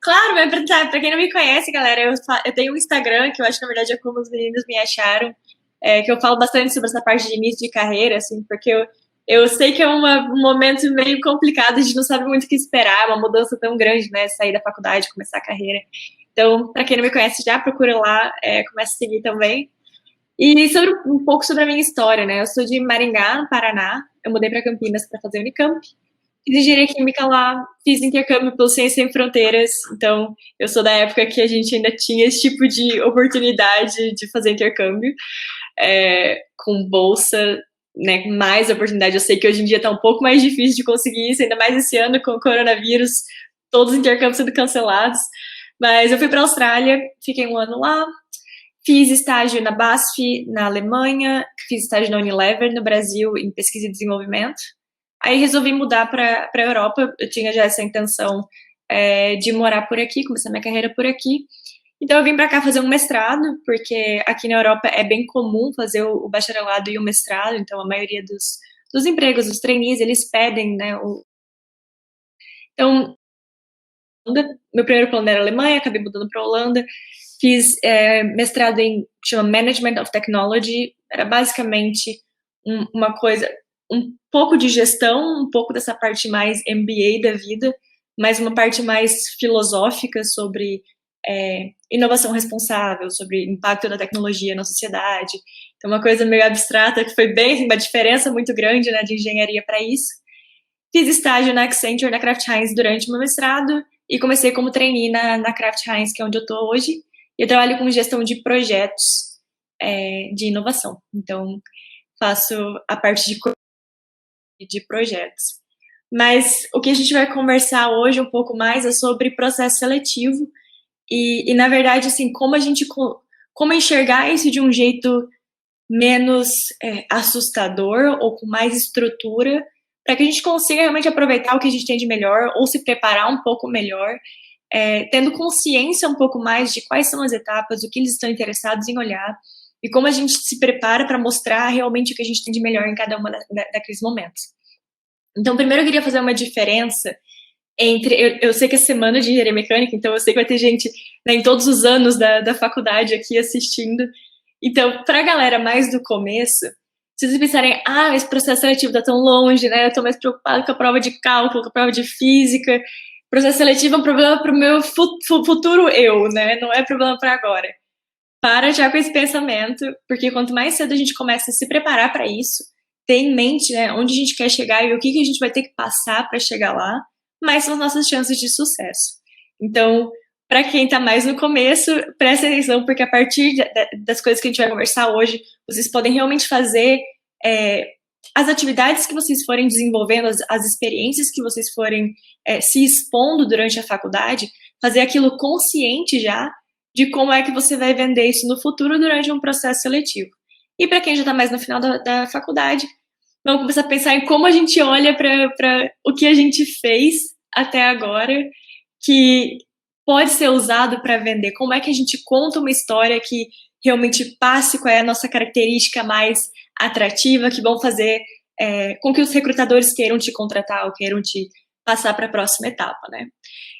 Claro, pra quem não me conhece, galera, eu tenho um Instagram, que eu acho que na verdade é como os meninos me acharam, que eu falo bastante sobre essa parte de início de carreira, assim, porque eu sei que é um momento meio complicado, a gente não sabe muito o que esperar, uma mudança tão grande, né? Sair da faculdade, começar a carreira. Então, pra quem não me conhece, já procura lá, começa a seguir também. E um pouco sobre a minha história, né? Eu sou de Maringá, no Paraná. Eu mudei para Campinas para fazer Unicamp. Fiz engenharia química lá, fiz intercâmbio pelo Ciência Sem Fronteiras. Então, eu sou da época que a gente ainda tinha esse tipo de oportunidade de fazer intercâmbio, com bolsa, né? Mais oportunidade. Eu sei que hoje em dia está um pouco mais difícil de conseguir isso, ainda mais esse ano com o coronavírus, todos os intercâmbios sendo cancelados. Mas eu fui para a Austrália, fiquei um ano lá, fiz estágio na BASF, na Alemanha, fiz estágio na Unilever, no Brasil, em pesquisa e desenvolvimento. Aí resolvi mudar para a Europa, eu tinha já essa intenção de morar por aqui, começar minha carreira por aqui. Então eu vim para cá fazer um mestrado, porque aqui na Europa é bem comum fazer o bacharelado e o mestrado, então a maioria dos empregos, dos trainees, eles pedem, né? Então, meu primeiro plano era Alemanha, acabei mudando para Holanda, fiz mestrado em, chama Management of Technology, era basicamente uma coisa, um pouco de gestão, um pouco dessa parte mais MBA da vida, mas uma parte mais filosófica sobre inovação responsável, sobre impacto da tecnologia na sociedade. Então, uma coisa meio abstrata, que foi bem, uma diferença muito grande, né, de engenharia para isso. Fiz estágio na Accenture, na Kraft Heinz durante o meu mestrado e comecei como trainee na Kraft Heinz, que é onde eu estou hoje. Eu trabalho com gestão de projetos de inovação. Então, faço a parte de projetos. Mas o que a gente vai conversar hoje um pouco mais é sobre processo seletivo e na verdade, assim, como enxergar isso de um jeito menos assustador ou com mais estrutura, para que a gente consiga realmente aproveitar o que a gente tem de melhor ou se preparar um pouco melhor, tendo consciência um pouco mais de quais são as etapas, o que eles estão interessados em olhar e como a gente se prepara para mostrar realmente o que a gente tem de melhor em cada uma daqueles momentos. Então, primeiro eu queria fazer uma diferença entre... Eu sei que é semana de engenharia mecânica, então eu sei que vai ter gente, né, em todos os anos da faculdade aqui assistindo. Então, para a galera mais do começo, se vocês pensarem, esse processo seletivo está tão longe, né? Eu estou mais preocupado com a prova de cálculo, com a prova de física. O processo seletivo é um problema para o meu futuro eu, né? Não é problema para agora. Para já com esse pensamento, porque quanto mais cedo a gente começa a se preparar para isso, ter em mente, né, onde a gente quer chegar e o que a gente vai ter que passar para chegar lá, mais são as nossas chances de sucesso. Então, para quem está mais no começo, presta atenção, porque a partir das coisas que a gente vai conversar hoje, vocês podem realmente fazer as atividades que vocês forem desenvolvendo, as experiências que vocês forem se expondo durante a faculdade, fazer aquilo consciente já de como é que você vai vender isso no futuro durante um processo seletivo. E para quem já está mais no final da faculdade, vamos começar a pensar em como a gente olha para o que a gente fez até agora, que pode ser usado para vender. Como é que a gente conta uma história que realmente passe qual é a nossa característica mais atrativa, que vão fazer com que os recrutadores queiram te contratar ou queiram te passar para a próxima etapa, né?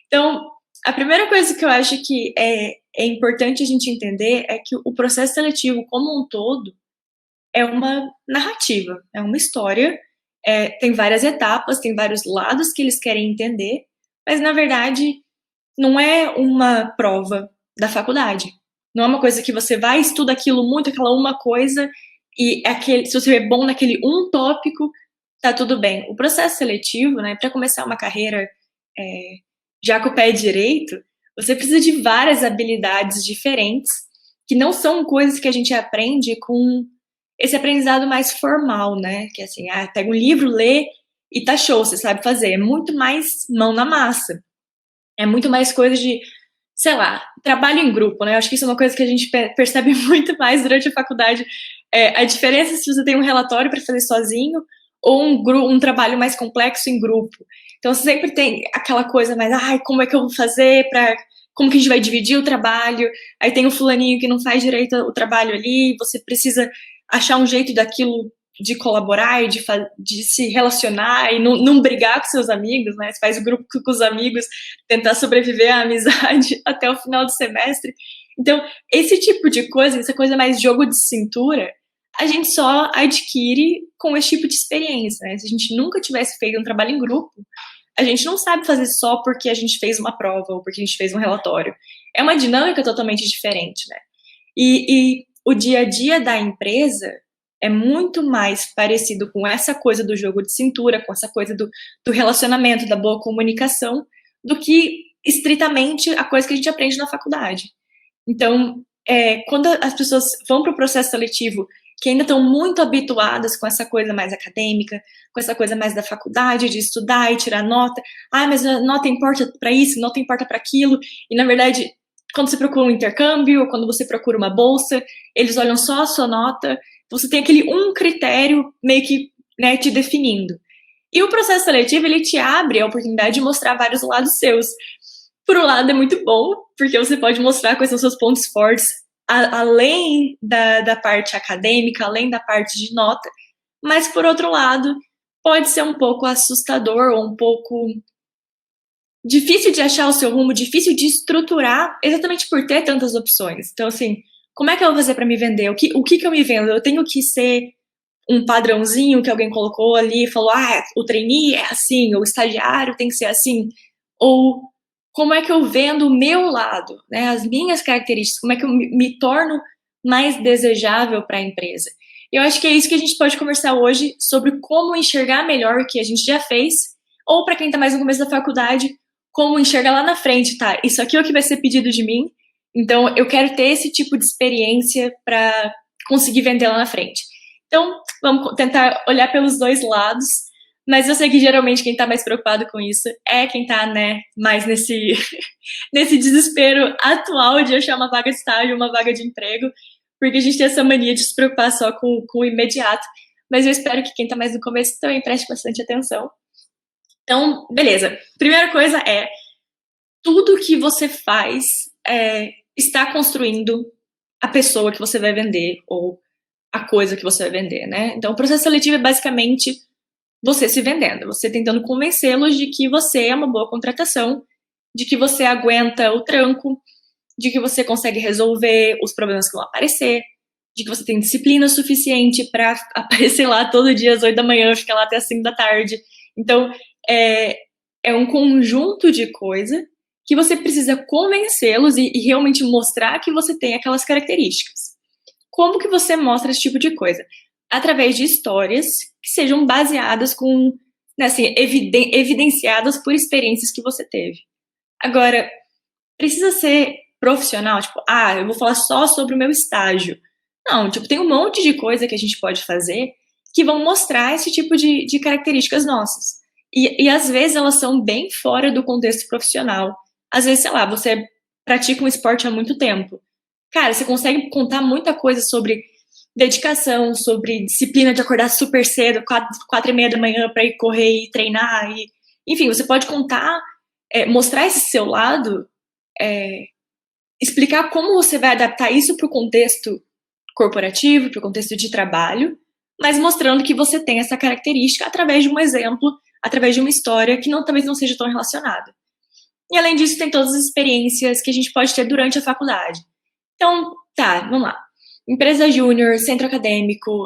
Então, a primeira coisa que eu acho que é importante a gente entender é que o processo seletivo como um todo é uma narrativa, é uma história, tem várias etapas, tem vários lados que eles querem entender, mas na verdade não é uma prova da faculdade. Não é uma coisa que você vai, estuda aquilo muito, aquela uma coisa, e se você é bom naquele um tópico, tá tudo bem. O processo seletivo, né, para começar uma carreira já com o pé direito, você precisa de várias habilidades diferentes, que não são coisas que a gente aprende com esse aprendizado mais formal, né? Que é assim, pega um livro, lê e tá show, você sabe fazer. É muito mais mão na massa. É muito mais coisa de, sei lá, trabalho em grupo, né? Eu acho que isso é uma coisa que a gente percebe muito mais durante a faculdade. A diferença se você tem um relatório para fazer sozinho ou um trabalho mais complexo em grupo. Então, você sempre tem aquela coisa mais, como é que eu vou fazer como que a gente vai dividir o trabalho? Aí tem o fulaninho que não faz direito o trabalho ali, você precisa achar um jeito daquilo de colaborar e de se relacionar e não brigar com seus amigos, né? Você faz o grupo com os amigos, tentar sobreviver à amizade até o final do semestre. Então, esse tipo de coisa, essa coisa mais jogo de cintura, a gente só adquire com esse tipo de experiência, né? Se a gente nunca tivesse feito um trabalho em grupo, a gente não sabe fazer só porque a gente fez uma prova ou porque a gente fez um relatório. É uma dinâmica totalmente diferente, né? E o dia a dia da empresa é muito mais parecido com essa coisa do jogo de cintura, com essa coisa do relacionamento, da boa comunicação, do que estritamente a coisa que a gente aprende na faculdade. Então, quando as pessoas vão para o processo seletivo, que ainda estão muito habituadas com essa coisa mais acadêmica, com essa coisa mais da faculdade, de estudar e tirar nota, mas a nota importa para isso, nota importa para aquilo, e na verdade, quando você procura um intercâmbio, ou quando você procura uma bolsa, eles olham só a sua nota, você tem aquele um critério meio que, né, te definindo. E o processo seletivo, ele te abre a oportunidade de mostrar vários lados seus. Por um lado, é muito bom, porque você pode mostrar quais são seus pontos fortes, além da parte acadêmica, além da parte de nota, mas, por outro lado, pode ser um pouco assustador ou um pouco difícil de achar o seu rumo, difícil de estruturar, exatamente por ter tantas opções. Então, assim, como é que eu vou fazer para me vender? O que eu me vendo? Eu tenho que ser um padrãozinho que alguém colocou ali e falou, o trainee é assim, o estagiário tem que ser assim, ou como é que eu vendo o meu lado, né, as minhas características, como é que eu me torno mais desejável para a empresa. Eu acho que é isso que a gente pode conversar hoje, sobre como enxergar melhor o que a gente já fez, ou para quem está mais no começo da faculdade, como enxergar lá na frente, tá, isso aqui é o que vai ser pedido de mim, então eu quero ter esse tipo de experiência para conseguir vender lá na frente. Então, vamos tentar olhar pelos dois lados, mas eu sei que geralmente quem está mais preocupado com isso é quem está, né, mais nesse desespero atual de achar uma vaga de estágio, uma vaga de emprego, porque a gente tem essa mania de se preocupar só com o imediato, mas eu espero que quem está mais no começo também preste bastante atenção. Então, beleza. Primeira coisa é, tudo que você faz está construindo a pessoa que você vai vender, ou a coisa que você vai vender, né? Então, o processo seletivo é basicamente você se vendendo, você tentando convencê-los de que você é uma boa contratação, de que você aguenta o tranco, de que você consegue resolver os problemas que vão aparecer, de que você tem disciplina suficiente para aparecer lá todo dia às 8 da manhã, ficar lá até as 5 da tarde. Então, é um conjunto de coisa que você precisa convencê-los e realmente mostrar que você tem aquelas características. Como que você mostra esse tipo de coisa? Através de histórias que sejam baseadas com, né, assim, evidenciadas por experiências que você teve. Agora, precisa ser profissional, tipo, eu vou falar só sobre o meu estágio. Não, tipo, tem um monte de coisa que a gente pode fazer que vão mostrar esse tipo de características nossas. E às vezes elas são bem fora do contexto profissional. Às vezes, sei lá, você pratica um esporte há muito tempo. Cara, você consegue contar muita coisa sobre dedicação, sobre disciplina de acordar super cedo, 4:30 da manhã para ir correr e treinar. Enfim, você pode contar, mostrar esse seu lado, explicar como você vai adaptar isso para o contexto corporativo, para o contexto de trabalho, mas mostrando que você tem essa característica através de um exemplo, através de uma história que talvez não seja tão relacionada. E além disso, tem todas as experiências que a gente pode ter durante a faculdade. Então, tá, vamos lá. Empresa júnior, centro acadêmico,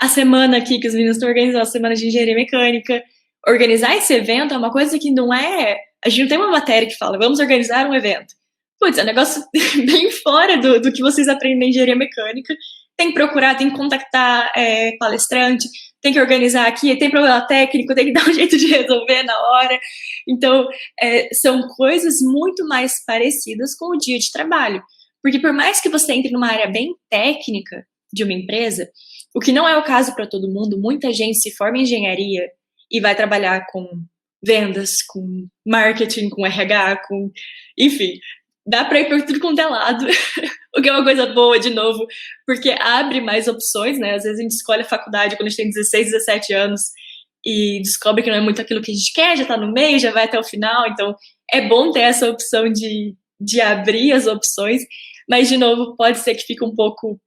a semana aqui que os meninos estão organizando, a semana de engenharia mecânica. Organizar esse evento é uma coisa que não é... A gente não tem uma matéria que fala, vamos organizar um evento. Putz, é um negócio bem fora do que vocês aprendem na engenharia mecânica. Tem que procurar, tem que contactar palestrante, tem que organizar aqui, tem problema técnico, tem que dar um jeito de resolver na hora. Então, são coisas muito mais parecidas com o dia de trabalho. Porque por mais que você entre numa área bem técnica de uma empresa, o que não é o caso para todo mundo, muita gente se forma em engenharia e vai trabalhar com vendas, com marketing, com RH, enfim, dá para ir por tudo quanto é lado, o que é uma coisa boa, de novo, porque abre mais opções, né? Às vezes a gente escolhe a faculdade quando a gente tem 16, 17 anos e descobre que não é muito aquilo que a gente quer, já tá no meio, já vai até o final, então é bom ter essa opção de abrir as opções, mas, de novo, pode ser que fique um pouco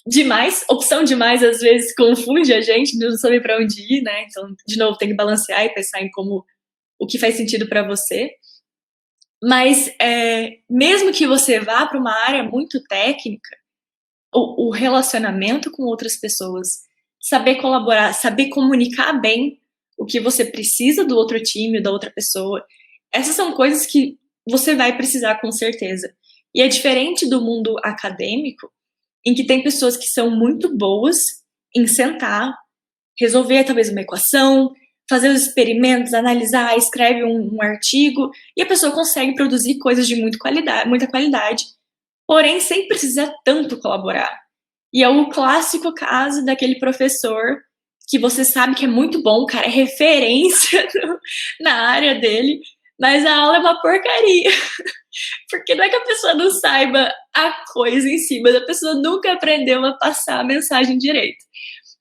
demais, opção demais às vezes confunde a gente, não sabe para onde ir, né? Então, de novo, tem que balancear e pensar em como o que faz sentido para você. Mas mesmo que você vá para uma área muito técnica, o relacionamento com outras pessoas, saber colaborar, saber comunicar bem o que você precisa do outro time, da outra pessoa, essas são coisas que você vai precisar com certeza. E é diferente do mundo acadêmico, em que tem pessoas que são muito boas em sentar, resolver talvez uma equação, fazer os experimentos, analisar, escreve um artigo, e a pessoa consegue produzir coisas de muita qualidade, porém sem precisar tanto colaborar. E é o clássico caso daquele professor que você sabe que é muito bom, o cara é referência na área dele, mas a aula é uma porcaria. Porque não é que a pessoa não saiba a coisa em si, mas a pessoa nunca aprendeu a passar a mensagem direito.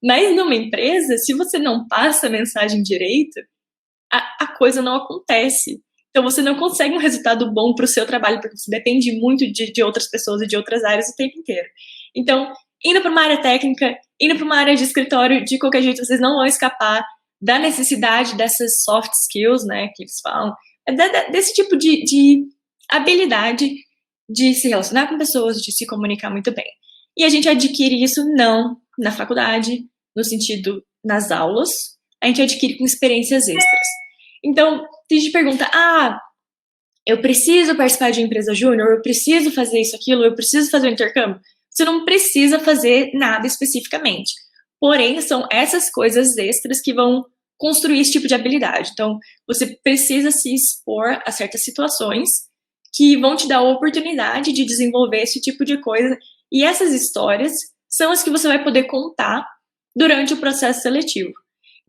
Mas numa empresa, se você não passa a mensagem direito, a coisa não acontece. Então você não consegue um resultado bom para o seu trabalho, porque você depende muito de outras pessoas e de outras áreas o tempo inteiro. Então, indo para uma área técnica, indo para uma área de escritório, de qualquer jeito, vocês não vão escapar da necessidade dessas soft skills, né, que eles falam, desse tipo de habilidade de se relacionar com pessoas, de se comunicar muito bem. E a gente adquire isso não na faculdade, no sentido nas aulas, a gente adquire com experiências extras. Então, se a gente pergunta, eu preciso participar de uma empresa júnior, eu preciso fazer isso, aquilo, eu preciso fazer um intercâmbio, você não precisa fazer nada especificamente. Porém, são essas coisas extras que vão construir esse tipo de habilidade. Então, você precisa se expor a certas situações que vão te dar a oportunidade de desenvolver esse tipo de coisa. E essas histórias são as que você vai poder contar durante o processo seletivo.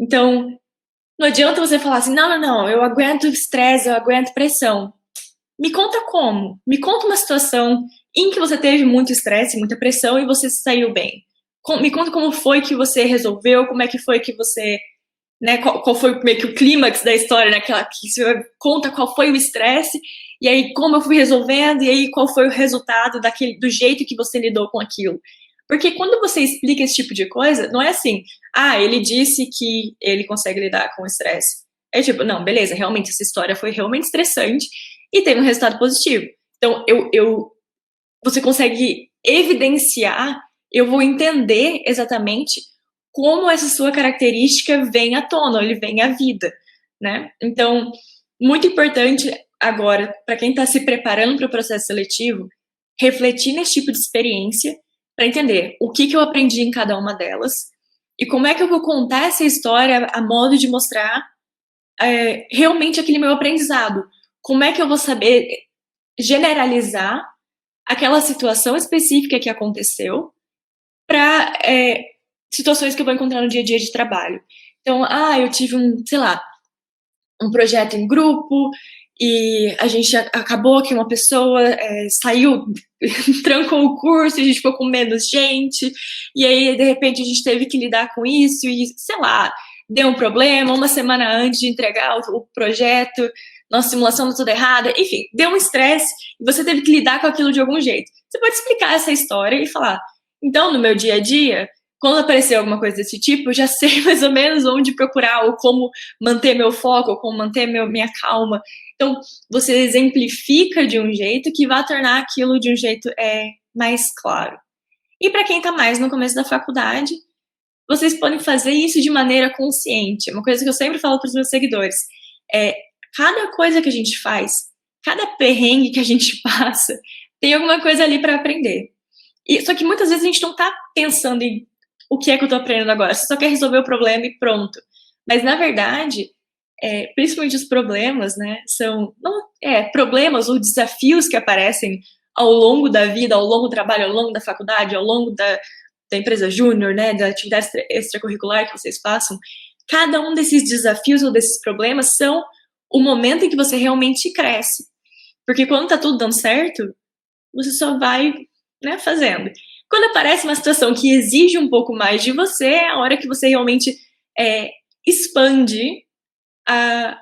Então, não adianta você falar assim, não, eu aguento estresse, eu aguento pressão. Me conta como. Me conta uma situação em que você teve muito estresse, muita pressão e você saiu bem. Me conta como foi que você resolveu, como é que foi que você, né, qual foi meio que o clímax da história, né, que você conta qual foi o estresse, e aí como eu fui resolvendo, e aí qual foi o resultado do jeito que você lidou com aquilo. Porque quando você explica esse tipo de coisa, não é assim, ele disse que ele consegue lidar com o estresse. É tipo, não, beleza, realmente essa história foi realmente estressante e teve um resultado positivo. Então, você consegue evidenciar, eu vou entender exatamente como essa sua característica vem à tona, ele vem à vida, né? Então, muito importante agora, para quem está se preparando para o processo seletivo, refletir nesse tipo de experiência para entender o que eu aprendi em cada uma delas e como é que eu vou contar essa história a modo de mostrar realmente aquele meu aprendizado. Como é que eu vou saber generalizar aquela situação específica que aconteceu para situações que eu vou encontrar no dia a dia de trabalho. Então, eu tive um projeto em grupo e a gente acabou que uma pessoa saiu, trancou o curso, e a gente ficou com menos gente, e aí, de repente, a gente teve que lidar com isso e, deu um problema, uma semana antes de entregar o projeto, nossa simulação deu tudo errada, enfim, deu um estresse e você teve que lidar com aquilo de algum jeito. Você pode explicar essa história e falar, então, no meu dia a dia, quando aparecer alguma coisa desse tipo, eu já sei mais ou menos onde procurar, ou como manter meu foco, ou como manter minha calma. Então, você exemplifica de um jeito que vai tornar aquilo de um jeito mais claro. E para quem está mais no começo da faculdade, vocês podem fazer isso de maneira consciente. Uma coisa que eu sempre falo para os meus seguidores é, cada coisa que a gente faz, cada perrengue que a gente passa, tem alguma coisa ali para aprender. Só que muitas vezes a gente não está pensando em o que é que eu estou aprendendo agora, você só quer resolver o problema e pronto. Mas, na verdade, principalmente os problemas, né, são problemas ou desafios que aparecem ao longo da vida, ao longo do trabalho, ao longo da faculdade, ao longo da empresa júnior, né, da atividade extracurricular que vocês façam. Cada um desses desafios ou desses problemas são o momento em que você realmente cresce. Porque quando tá tudo dando certo, você só vai, né, fazendo. Quando aparece uma situação que exige um pouco mais de você, é a hora que você realmente expande a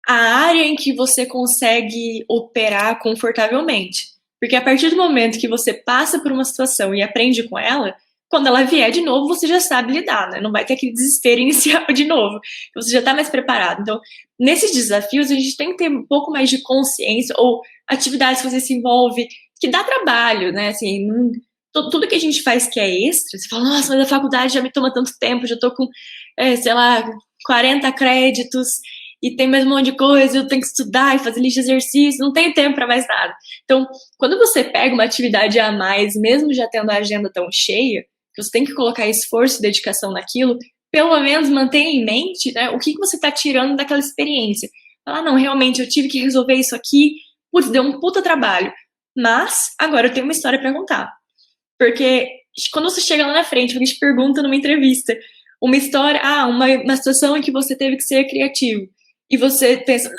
área em que você consegue operar confortavelmente. Porque a partir do momento que você passa por uma situação e aprende com ela, quando ela vier de novo, você já sabe lidar, né? Não vai ter aquele desespero inicial de novo. Você já está mais preparado. Então, nesses desafios, a gente tem que ter um pouco mais de consciência, ou atividades que você se envolve, que dá trabalho, né? Assim, tudo que a gente faz que é extra, você fala, nossa, mas a faculdade já me toma tanto tempo, já tô com, sei lá, 40 créditos, e tem mais um monte de coisa, eu tenho que estudar e fazer lista de exercício, não tenho tempo para mais nada. Então, quando você pega uma atividade a mais, mesmo já tendo a agenda tão cheia, você tem que colocar esforço e dedicação naquilo, pelo menos mantenha em mente, né, o que você está tirando daquela experiência. Falar, não, realmente, eu tive que resolver isso aqui, putz, deu um puta trabalho, mas agora eu tenho uma história para contar. Porque quando você chega lá na frente, alguém te pergunta numa entrevista, uma história, uma situação em que você teve que ser criativo, e você pensa,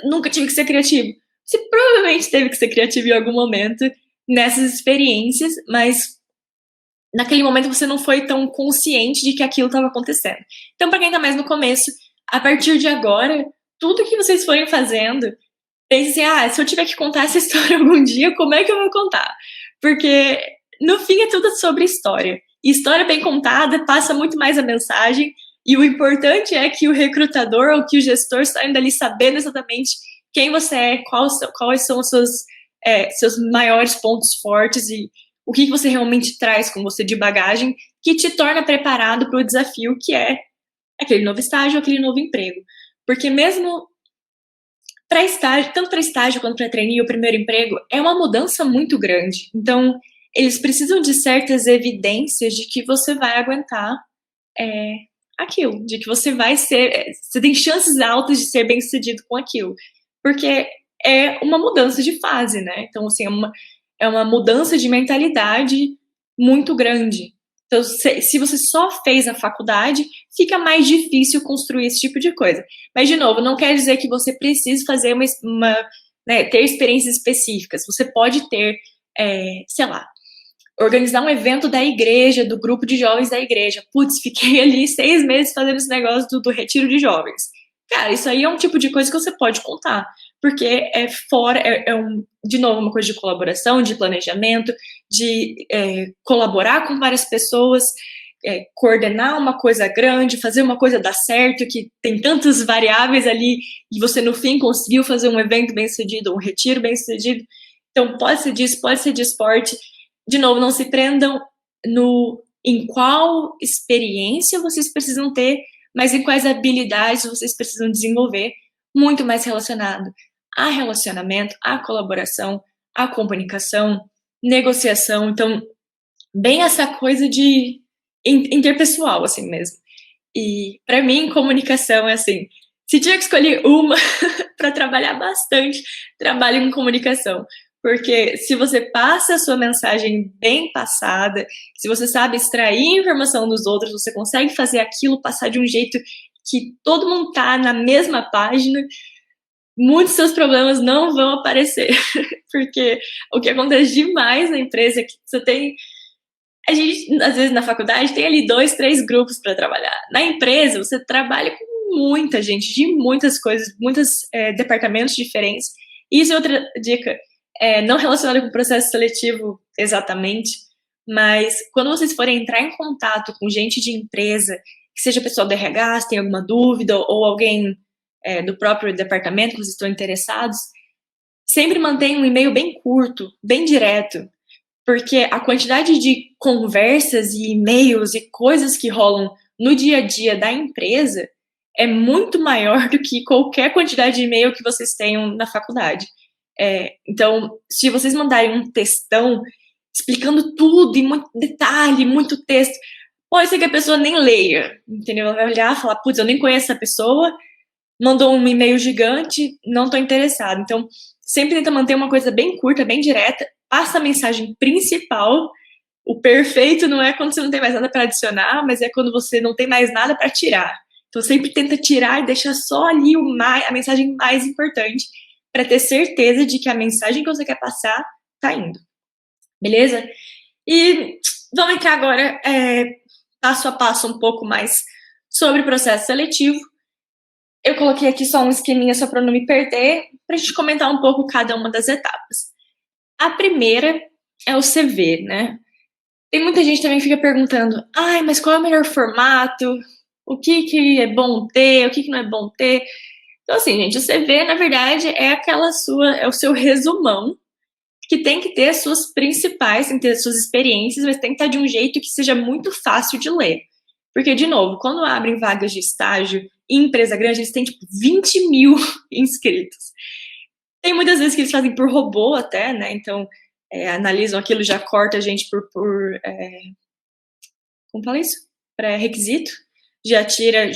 nunca tive que ser criativo. Você provavelmente teve que ser criativo em algum momento nessas experiências, mas naquele momento você não foi tão consciente de que aquilo estava acontecendo. Então, para quem está mais no começo, a partir de agora, tudo que vocês forem fazendo, pense assim, se eu tiver que contar essa história algum dia, como é que eu vou contar? Porque, no fim, é tudo sobre história. E história bem contada passa muito mais a mensagem, e o importante é que o recrutador ou que o gestor saiam dali sabendo exatamente quem você é, quais são os seus maiores pontos fortes e o que você realmente traz com você de bagagem que te torna preparado para o desafio que é aquele novo estágio, aquele novo emprego. Porque mesmo para estágio, tanto para estágio quanto para trainee, o primeiro emprego é uma mudança muito grande. Então, eles precisam de certas evidências de que você vai aguentar aquilo, de que você vai você tem chances altas de ser bem-sucedido com aquilo. Porque é uma mudança de fase, né? Então, assim, é uma mudança de mentalidade muito grande. Então, se você só fez a faculdade, fica mais difícil construir esse tipo de coisa. Mas, de novo, não quer dizer que você precise fazer ter experiências específicas. Você pode ter, sei lá, organizar um evento da igreja, do grupo de jovens da igreja. Putz, fiquei ali 6 meses fazendo esse negócio do retiro de jovens. Cara, isso aí é um tipo de coisa que você pode contar, porque de novo, uma coisa de colaboração, de planejamento, de colaborar com várias pessoas, coordenar uma coisa grande, fazer uma coisa dar certo, que tem tantas variáveis ali, e você no fim conseguiu fazer um evento bem sucedido, um retiro bem sucedido. Então pode ser disso, pode ser de esporte. De novo, não se prendam em qual experiência vocês precisam ter, mas em quais habilidades vocês precisam desenvolver, muito mais relacionado a relacionamento, a colaboração, a comunicação, negociação. Então, bem essa coisa de interpessoal, assim mesmo. E, para mim, comunicação é assim, se tiver que escolher uma para trabalhar bastante, trabalhe com comunicação. Porque se você passa a sua mensagem bem passada, se você sabe extrair informação dos outros, você consegue fazer aquilo passar de um jeito que todo mundo tá na mesma página, muitos seus problemas não vão aparecer. Porque o que acontece demais na empresa é que a gente, às vezes, na faculdade, tem ali 2, 3 grupos para trabalhar. Na empresa, você trabalha com muita gente, de muitas coisas, muitos departamentos diferentes. Isso é outra dica. Não relacionada com o processo seletivo exatamente, mas quando vocês forem entrar em contato com gente de empresa, que seja pessoal do RH, se tem alguma dúvida, ou alguém do próprio departamento que vocês estão interessados, sempre mantenha um e-mail bem curto, bem direto, porque a quantidade de conversas e e-mails e coisas que rolam no dia a dia da empresa é muito maior do que qualquer quantidade de e-mail que vocês tenham na faculdade. Então, se vocês mandarem um textão explicando tudo em muito detalhe, muito texto, pode ser que a pessoa nem leia, entendeu? Ela vai olhar e falar, putz, eu nem conheço essa pessoa, mandou um e-mail gigante, não tô interessado. Então, sempre tenta manter uma coisa bem curta, bem direta, passa a mensagem principal. O perfeito não é quando você não tem mais nada para adicionar, mas é quando você não tem mais nada para tirar. Então, sempre tenta tirar e deixar só ali a mensagem mais importante, para ter certeza de que a mensagem que você quer passar tá indo. Beleza? E vamos entrar agora passo a passo um pouco mais sobre o processo seletivo. Eu coloquei aqui só um esqueminha só para não me perder, para a gente comentar um pouco cada uma das etapas. A primeira é o CV, né? Tem muita gente também que fica perguntando, ai, mas qual é o melhor formato? O que é bom ter? O que não é bom ter? Então, assim, gente, o CV, na verdade, é o seu resumão, que tem que ter as suas principais, tem que ter as suas experiências, mas tem que estar de um jeito que seja muito fácil de ler. Porque, de novo, quando abrem vagas de estágio em empresa grande, eles têm, tipo, 20 mil inscritos. Tem muitas vezes que eles fazem por robô até, né? Então, analisam aquilo, já corta a gente como fala isso? Pré-requisito. Já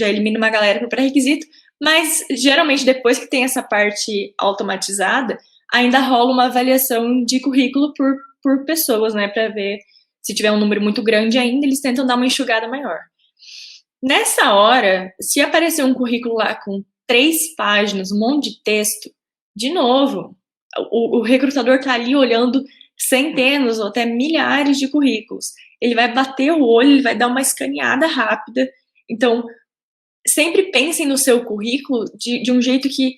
elimina uma galera por pré-requisito. Mas, geralmente, depois que tem essa parte automatizada, ainda rola uma avaliação de currículo por pessoas, né? Para ver se tiver um número muito grande ainda, eles tentam dar uma enxugada maior. Nessa hora, se aparecer um currículo lá com 3 páginas, um monte de texto, de novo, o recrutador tá ali olhando centenas ou até milhares de currículos. Ele vai bater o olho, ele vai dar uma escaneada rápida. Então, sempre pensem no seu currículo de um jeito que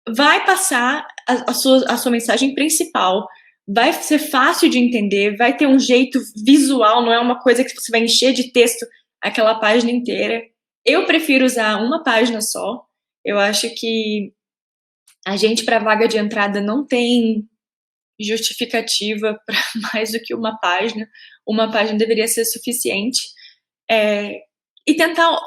vai passar a sua mensagem principal, vai ser fácil de entender, vai ter um jeito visual, não é uma coisa que você vai encher de texto aquela página inteira. Eu prefiro usar uma página só. Eu acho que a gente, para vaga de entrada, não tem justificativa para mais do que uma página. Uma página deveria ser suficiente. E tentar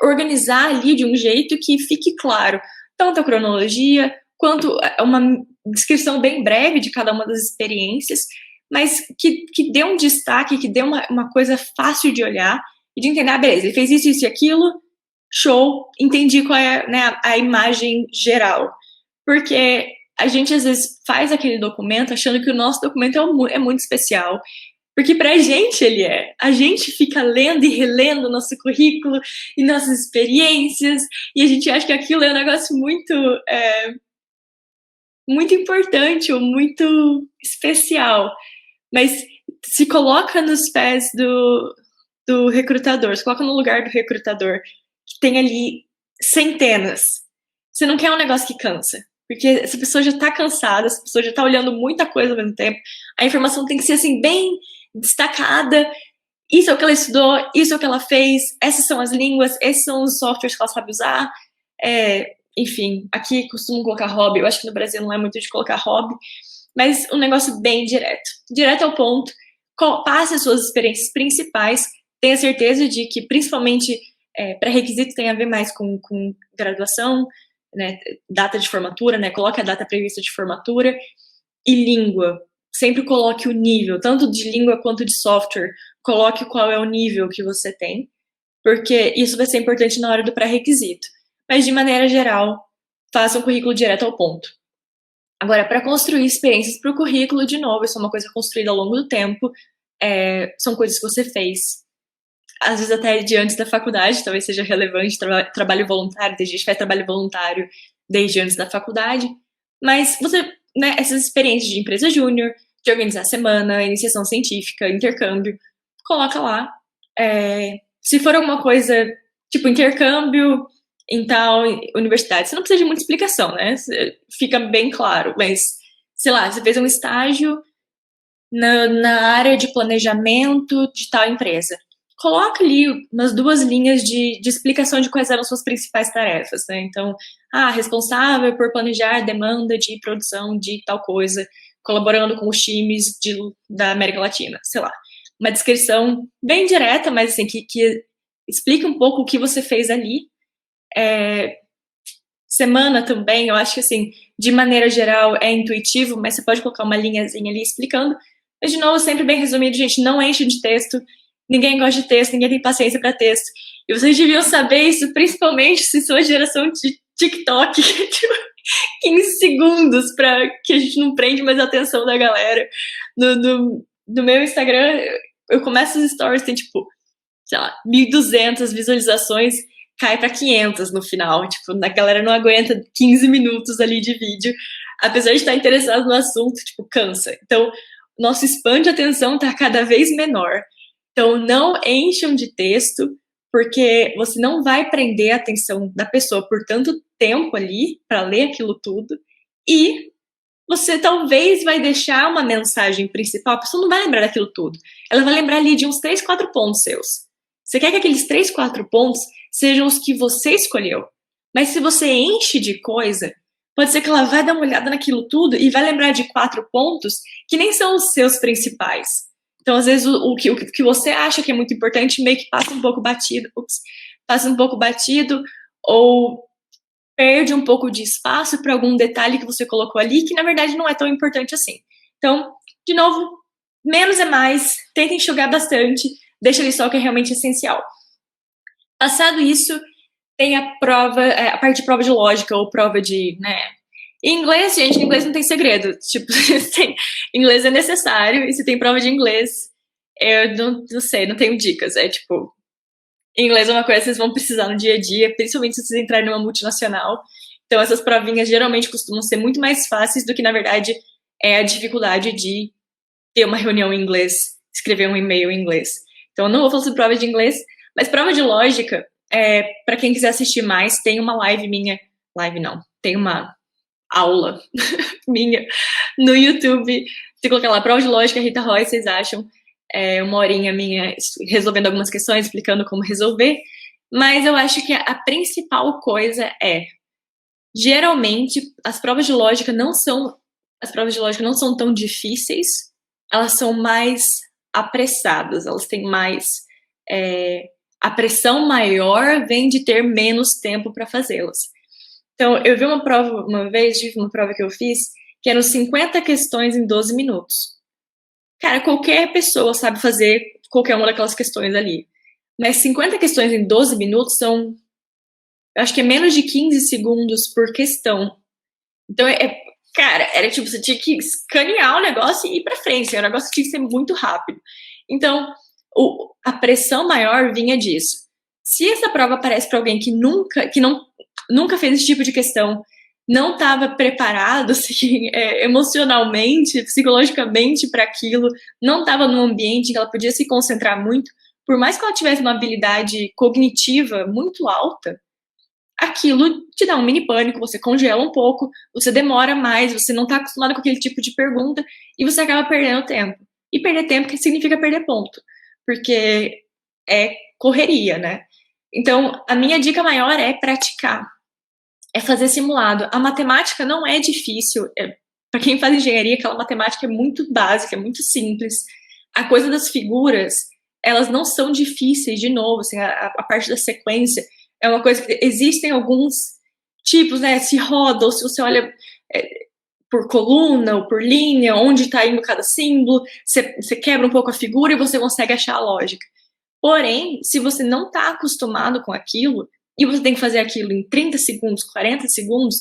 organizar ali de um jeito que fique claro tanto a cronologia quanto uma descrição bem breve de cada uma das experiências, mas que dê um destaque, que dê uma coisa fácil de olhar e de entender, beleza, ele fez isso, isso e aquilo, show, entendi qual é, né, a imagem geral. Porque a gente às vezes faz aquele documento achando que o nosso documento é muito especial. Porque pra gente ele é. A gente fica lendo e relendo o nosso currículo e nossas experiências, e a gente acha que aquilo é um negócio muito importante ou muito especial. Mas se coloca nos pés do recrutador, se coloca no lugar do recrutador, que tem ali centenas. Você não quer um negócio que cansa. Porque essa pessoa já tá cansada, essa pessoa já tá olhando muita coisa ao mesmo tempo. A informação tem que ser assim, bem destacada. Isso é o que ela estudou, isso é o que ela fez, essas são as línguas, esses são os softwares que ela sabe usar. Enfim, aqui costumam colocar hobby, eu acho que no Brasil não é muito de colocar hobby, mas um negócio bem direto. Direto ao ponto, passe as suas experiências principais, tenha certeza de que, principalmente, pré-requisito tem a ver mais com graduação, né, data de formatura, né, coloque a data prevista de formatura, e língua. Sempre coloque o nível, tanto de língua quanto de software, coloque qual é o nível que você tem, porque isso vai ser importante na hora do pré-requisito. Mas, de maneira geral, faça um currículo direto ao ponto. Agora, para construir experiências para o currículo, de novo, isso é uma coisa construída ao longo do tempo, são coisas que você fez, às vezes até de antes da faculdade, talvez seja relevante, trabalho voluntário, tem gente que faz trabalho voluntário desde antes da faculdade, mas você, né, essas experiências de empresa júnior, de organizar semana, iniciação científica, intercâmbio, coloca lá. Se for alguma coisa, tipo intercâmbio em tal universidade, você não precisa de muita explicação, né? Fica bem claro, mas, sei lá, você fez um estágio na área de planejamento de tal empresa. Coloca ali umas 2 linhas de explicação de quais eram suas principais tarefas, né? Então, responsável por planejar demanda de produção de tal coisa, colaborando com os times da América Latina, sei lá. Uma descrição bem direta, mas assim, que explica um pouco o que você fez ali. Semana também, eu acho que assim, de maneira geral é intuitivo, mas você pode colocar uma linhazinha ali explicando. Mas, de novo, sempre bem resumido, gente, não enche de texto. Ninguém gosta de texto, ninguém tem paciência para texto. E vocês deviam saber isso, principalmente se sua geração de TikTok, tipo, 15 segundos para que a gente não prende mais a atenção da galera. No meu Instagram, eu começo os stories, tem tipo, sei lá, 1.200 visualizações, cai para 500 no final. Tipo, a galera não aguenta 15 minutos ali de vídeo. Apesar de estar interessado no assunto, tipo, cansa. Então, nosso span de atenção está cada vez menor. Então, não encham de texto, porque você não vai prender a atenção da pessoa por tanto tempo ali para ler aquilo tudo. E você talvez vai deixar uma mensagem principal, a pessoa não vai lembrar daquilo tudo. Ela vai lembrar ali de uns 3, 4 pontos seus. Você quer que aqueles 3, 4 pontos sejam os que você escolheu. Mas se você enche de coisa, pode ser que ela vai dar uma olhada naquilo tudo e vai lembrar de 4 pontos que nem são os seus principais. Então, às vezes, o que você acha que é muito importante meio que passa um pouco batido. Passa um pouco batido ou perde um pouco de espaço para algum detalhe que você colocou ali que, na verdade, não é tão importante assim. Então, de novo, menos é mais, tenta enxugar bastante, deixa ali só o que é realmente essencial. Passado isso, tem a prova, a parte de prova de lógica ou prova de, né? Em inglês, gente, em inglês não tem segredo. Tipo, inglês é necessário e se tem prova de inglês, eu não sei, não tenho dicas. É tipo, inglês é uma coisa que vocês vão precisar no dia a dia, principalmente se vocês entrarem numa multinacional. Então, essas provinhas geralmente costumam ser muito mais fáceis do que, na verdade, é a dificuldade de ter uma reunião em inglês, escrever um e-mail em inglês. Então, eu não vou falar sobre prova de inglês, mas prova de lógica, para quem quiser assistir mais, tem uma live minha. Live não, tem uma aula minha no YouTube. Se colocar lá, prova de lógica, Rita Roy, vocês acham? Uma horinha minha resolvendo algumas questões, explicando como resolver. Mas eu acho que a principal coisa geralmente, as provas de lógica não são tão difíceis, elas são mais apressadas, elas têm mais... a pressão maior vem de ter menos tempo para fazê-las. Então, eu vi uma prova uma vez, uma prova que eu fiz, que eram 50 questões em 12 minutos. Cara, qualquer pessoa sabe fazer qualquer uma daquelas questões ali. Mas 50 questões em 12 minutos são, eu acho que é menos de 15 segundos por questão. Então, cara, era tipo, você tinha que escanear o negócio e ir pra frente. O negócio tinha que ser muito rápido. Então, a pressão maior vinha disso. Se essa prova aparece para alguém que nunca fez esse tipo de questão, não estava preparado assim, emocionalmente, psicologicamente para aquilo, não estava num ambiente em que ela podia se concentrar muito, por mais que ela tivesse uma habilidade cognitiva muito alta, aquilo te dá um mini pânico, você congela um pouco, você demora mais, você não está acostumado com aquele tipo de pergunta e você acaba perdendo tempo. E perder tempo que significa perder ponto, porque é correria, né? Então, a minha dica maior é praticar. É fazer simulado. A matemática não é difícil. Para quem faz engenharia, aquela matemática é muito básica, é muito simples. A coisa das figuras, elas não são difíceis, de novo, assim, a parte da sequência é uma coisa que existem alguns tipos, né? Se roda, ou se você olha por coluna ou por linha, onde está indo cada símbolo, você quebra um pouco a figura e você consegue achar a lógica. Porém, se você não está acostumado com aquilo, e você tem que fazer aquilo em 30 segundos, 40 segundos,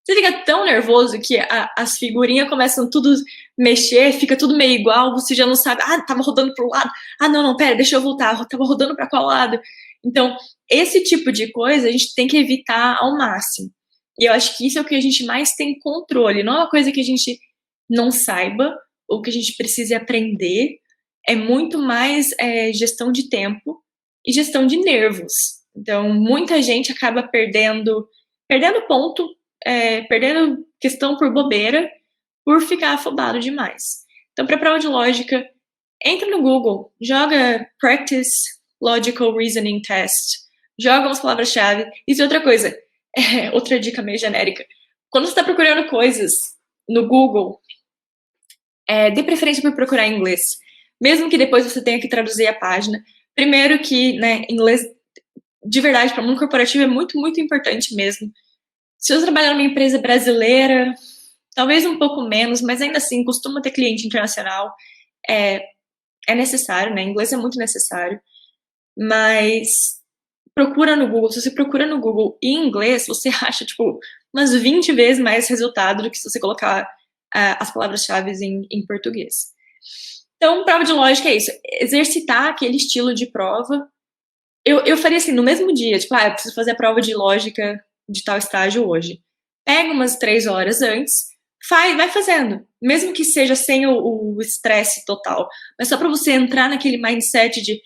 você fica tão nervoso que as figurinhas começam tudo mexer, fica tudo meio igual, você já não sabe, tava rodando pro lado, não, pera, deixa eu voltar, tava rodando para qual lado? Então, esse tipo de coisa a gente tem que evitar ao máximo. E eu acho que isso é o que a gente mais tem controle, não é uma coisa que a gente não saiba, ou que a gente precise aprender, é muito mais gestão de tempo e gestão de nervos. Então, muita gente acaba perdendo ponto, perdendo questão por bobeira, por ficar afobado demais. Então, para prova de lógica, entra no Google, joga Practice Logical Reasoning Test, joga umas palavras-chave. Isso é outra coisa, outra dica meio genérica. Quando você está procurando coisas no Google, dê preferência por procurar em inglês. Mesmo que depois você tenha que traduzir a página. Primeiro que, né, inglês, de verdade, para o mundo corporativo é muito, muito importante mesmo. Se você trabalhar numa empresa brasileira, talvez um pouco menos, mas ainda assim, costuma ter cliente internacional. É necessário, né? Inglês é muito necessário. Mas procura no Google. Se você procura no Google em inglês, você acha, tipo, umas 20 vezes mais resultado do que se você colocar as palavras-chave em português. Então, prova de lógica é isso. Exercitar aquele estilo de prova. Eu faria assim, no mesmo dia. Tipo, eu preciso fazer a prova de lógica de tal estágio hoje. Pega umas 3 horas antes, vai fazendo. Mesmo que seja sem o estresse total. Mas só para você entrar naquele mindset de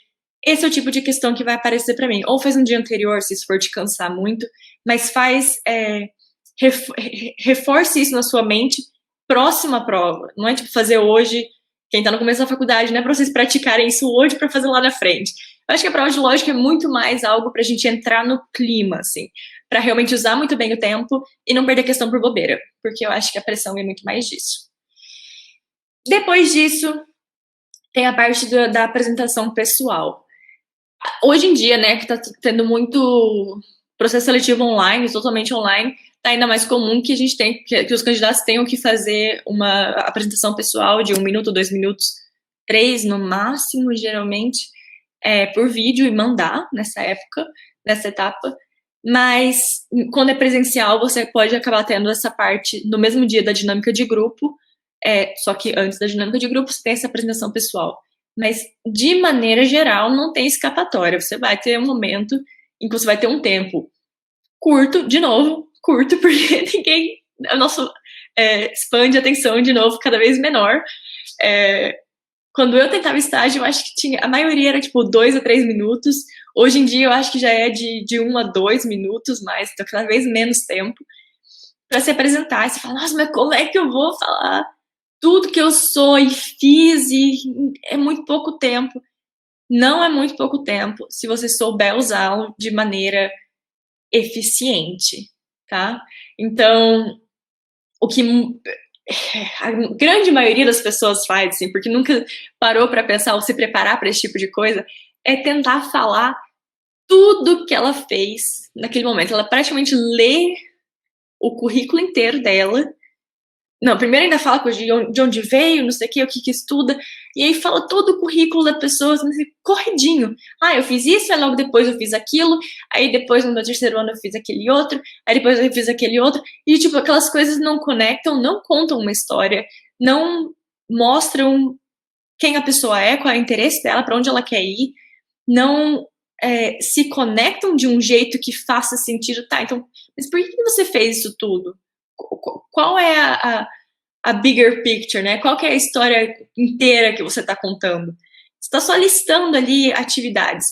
esse é o tipo de questão que vai aparecer para mim. Ou faz um dia anterior, se isso for te cansar muito. Mas reforce isso na sua mente próximo à prova. Não é tipo fazer hoje, quem tá no começo da faculdade, não é pra vocês praticarem isso hoje pra fazer lá na frente. Eu acho que a prova de lógica é muito mais algo pra gente entrar no clima, assim, pra realmente usar muito bem o tempo e não perder a questão por bobeira, porque eu acho que a pressão é muito mais disso. Depois disso, tem a parte da apresentação pessoal. Hoje em dia, né, que tá tendo muito processo seletivo online, totalmente online, tá ainda mais comum que a gente tem, que os candidatos tenham que fazer uma apresentação pessoal de 1 minuto, 2 minutos, 3 no máximo, geralmente, por vídeo e mandar nessa época, nessa etapa. Mas quando é presencial, você pode acabar tendo essa parte no mesmo dia da dinâmica de grupo, só que antes da dinâmica de grupo você tem essa apresentação pessoal. Mas, de maneira geral, não tem escapatória. Você vai ter um momento em que você vai ter um tempo curto, de novo, curto, porque ninguém. O nosso span de atenção, de novo, cada vez menor. Quando eu tentava estágio, eu acho que a maioria era tipo 2 a 3 minutos. Hoje em dia, eu acho que já é de 1 a 2 minutos mais, então cada vez menos tempo para se apresentar. E você fala, nossa, mas como é que eu vou falar tudo que eu sou e fiz, e é muito pouco tempo. Não é muito pouco tempo se você souber usá-lo de maneira eficiente, tá? Então, o que a grande maioria das pessoas faz, assim, porque nunca parou para pensar ou se preparar para esse tipo de coisa, é tentar falar tudo que ela fez naquele momento. Ela praticamente lê o currículo inteiro dela. Não, primeiro ainda fala de onde veio, não sei o que estuda, e aí fala todo o currículo da pessoa, assim, corridinho. Ah, eu fiz isso, aí logo depois eu fiz aquilo, aí depois no meu terceiro ano eu fiz aquele outro, aí depois eu fiz aquele outro, e tipo, aquelas coisas não conectam, não contam uma história, não mostram quem a pessoa é, qual é o interesse dela, para onde ela quer ir, não se conectam de um jeito que faça sentido. Tá, então, mas por que você fez isso tudo? Qual é a bigger picture, né? Qual que é a história inteira que você está contando? Você está só listando ali atividades.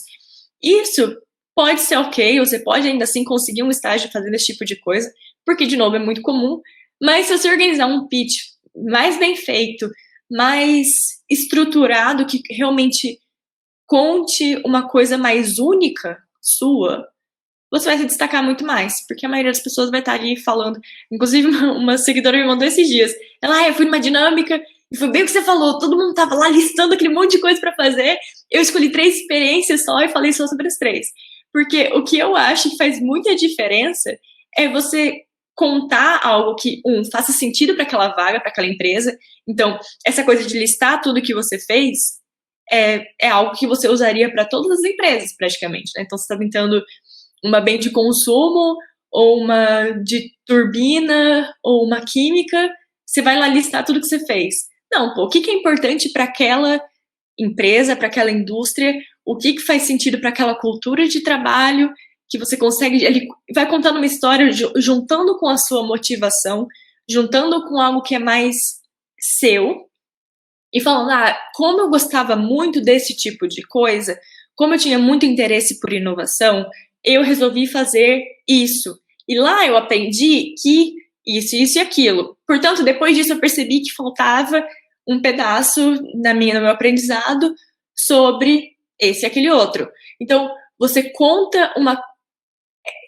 Isso pode ser ok, você pode ainda assim conseguir um estágio fazendo esse tipo de coisa, porque, de novo, é muito comum, mas se você organizar um pitch mais bem feito, mais estruturado, que realmente conte uma coisa mais única sua, você vai se destacar muito mais, porque a maioria das pessoas vai estar ali falando. Inclusive, uma seguidora me mandou esses dias. Ela, eu fui numa dinâmica, e foi bem o que você falou, todo mundo tava lá listando aquele monte de coisa pra fazer, eu escolhi 3 experiências só e falei só sobre as 3. Porque o que eu acho que faz muita diferença é você contar algo que, faça sentido para aquela vaga, para aquela empresa. Então, essa coisa de listar tudo que você fez é algo que você usaria para todas as empresas, praticamente, né? Então, você está tentando uma bem de consumo, ou uma de turbina, ou uma química, você vai lá listar tudo que você fez. Não, pô, o que é importante para aquela empresa, para aquela indústria, o que faz sentido para aquela cultura de trabalho, que você consegue, ele vai contando uma história, juntando com a sua motivação, juntando com algo que é mais seu, e falando, como eu gostava muito desse tipo de coisa, como eu tinha muito interesse por inovação, eu resolvi fazer isso. E lá eu aprendi que isso e aquilo. Portanto, depois disso eu percebi que faltava um pedaço no meu aprendizado sobre esse e aquele outro. Então, você conta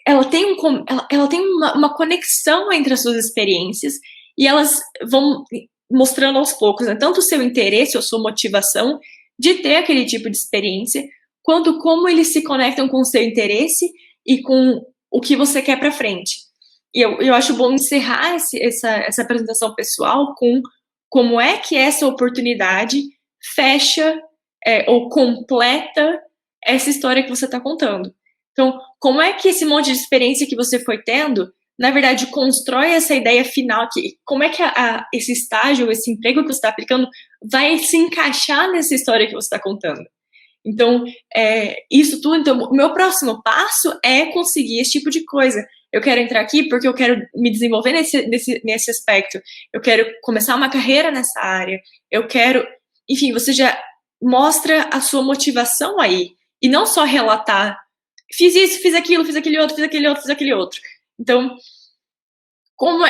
ela tem uma conexão entre as suas experiências e elas vão mostrando aos poucos, né, tanto o seu interesse ou sua motivação de ter aquele tipo de experiência, quanto como eles se conectam com o seu interesse e com o que você quer para frente. E eu acho bom encerrar essa apresentação pessoal com como é que essa oportunidade fecha ou completa essa história que você está contando. Então, como é que esse monte de experiência que você foi tendo, na verdade, constrói essa ideia final aqui? Como é que esse estágio, esse emprego que você está aplicando vai se encaixar nessa história que você está contando? Então, isso tudo. Então, o meu próximo passo é conseguir esse tipo de coisa. Eu quero entrar aqui porque eu quero me desenvolver nesse aspecto. Eu quero começar uma carreira nessa área. Eu quero... Enfim, você já mostra a sua motivação aí. E não só relatar, fiz isso, fiz aquilo, fiz aquele outro, fiz aquele outro, fiz aquele outro. Então, como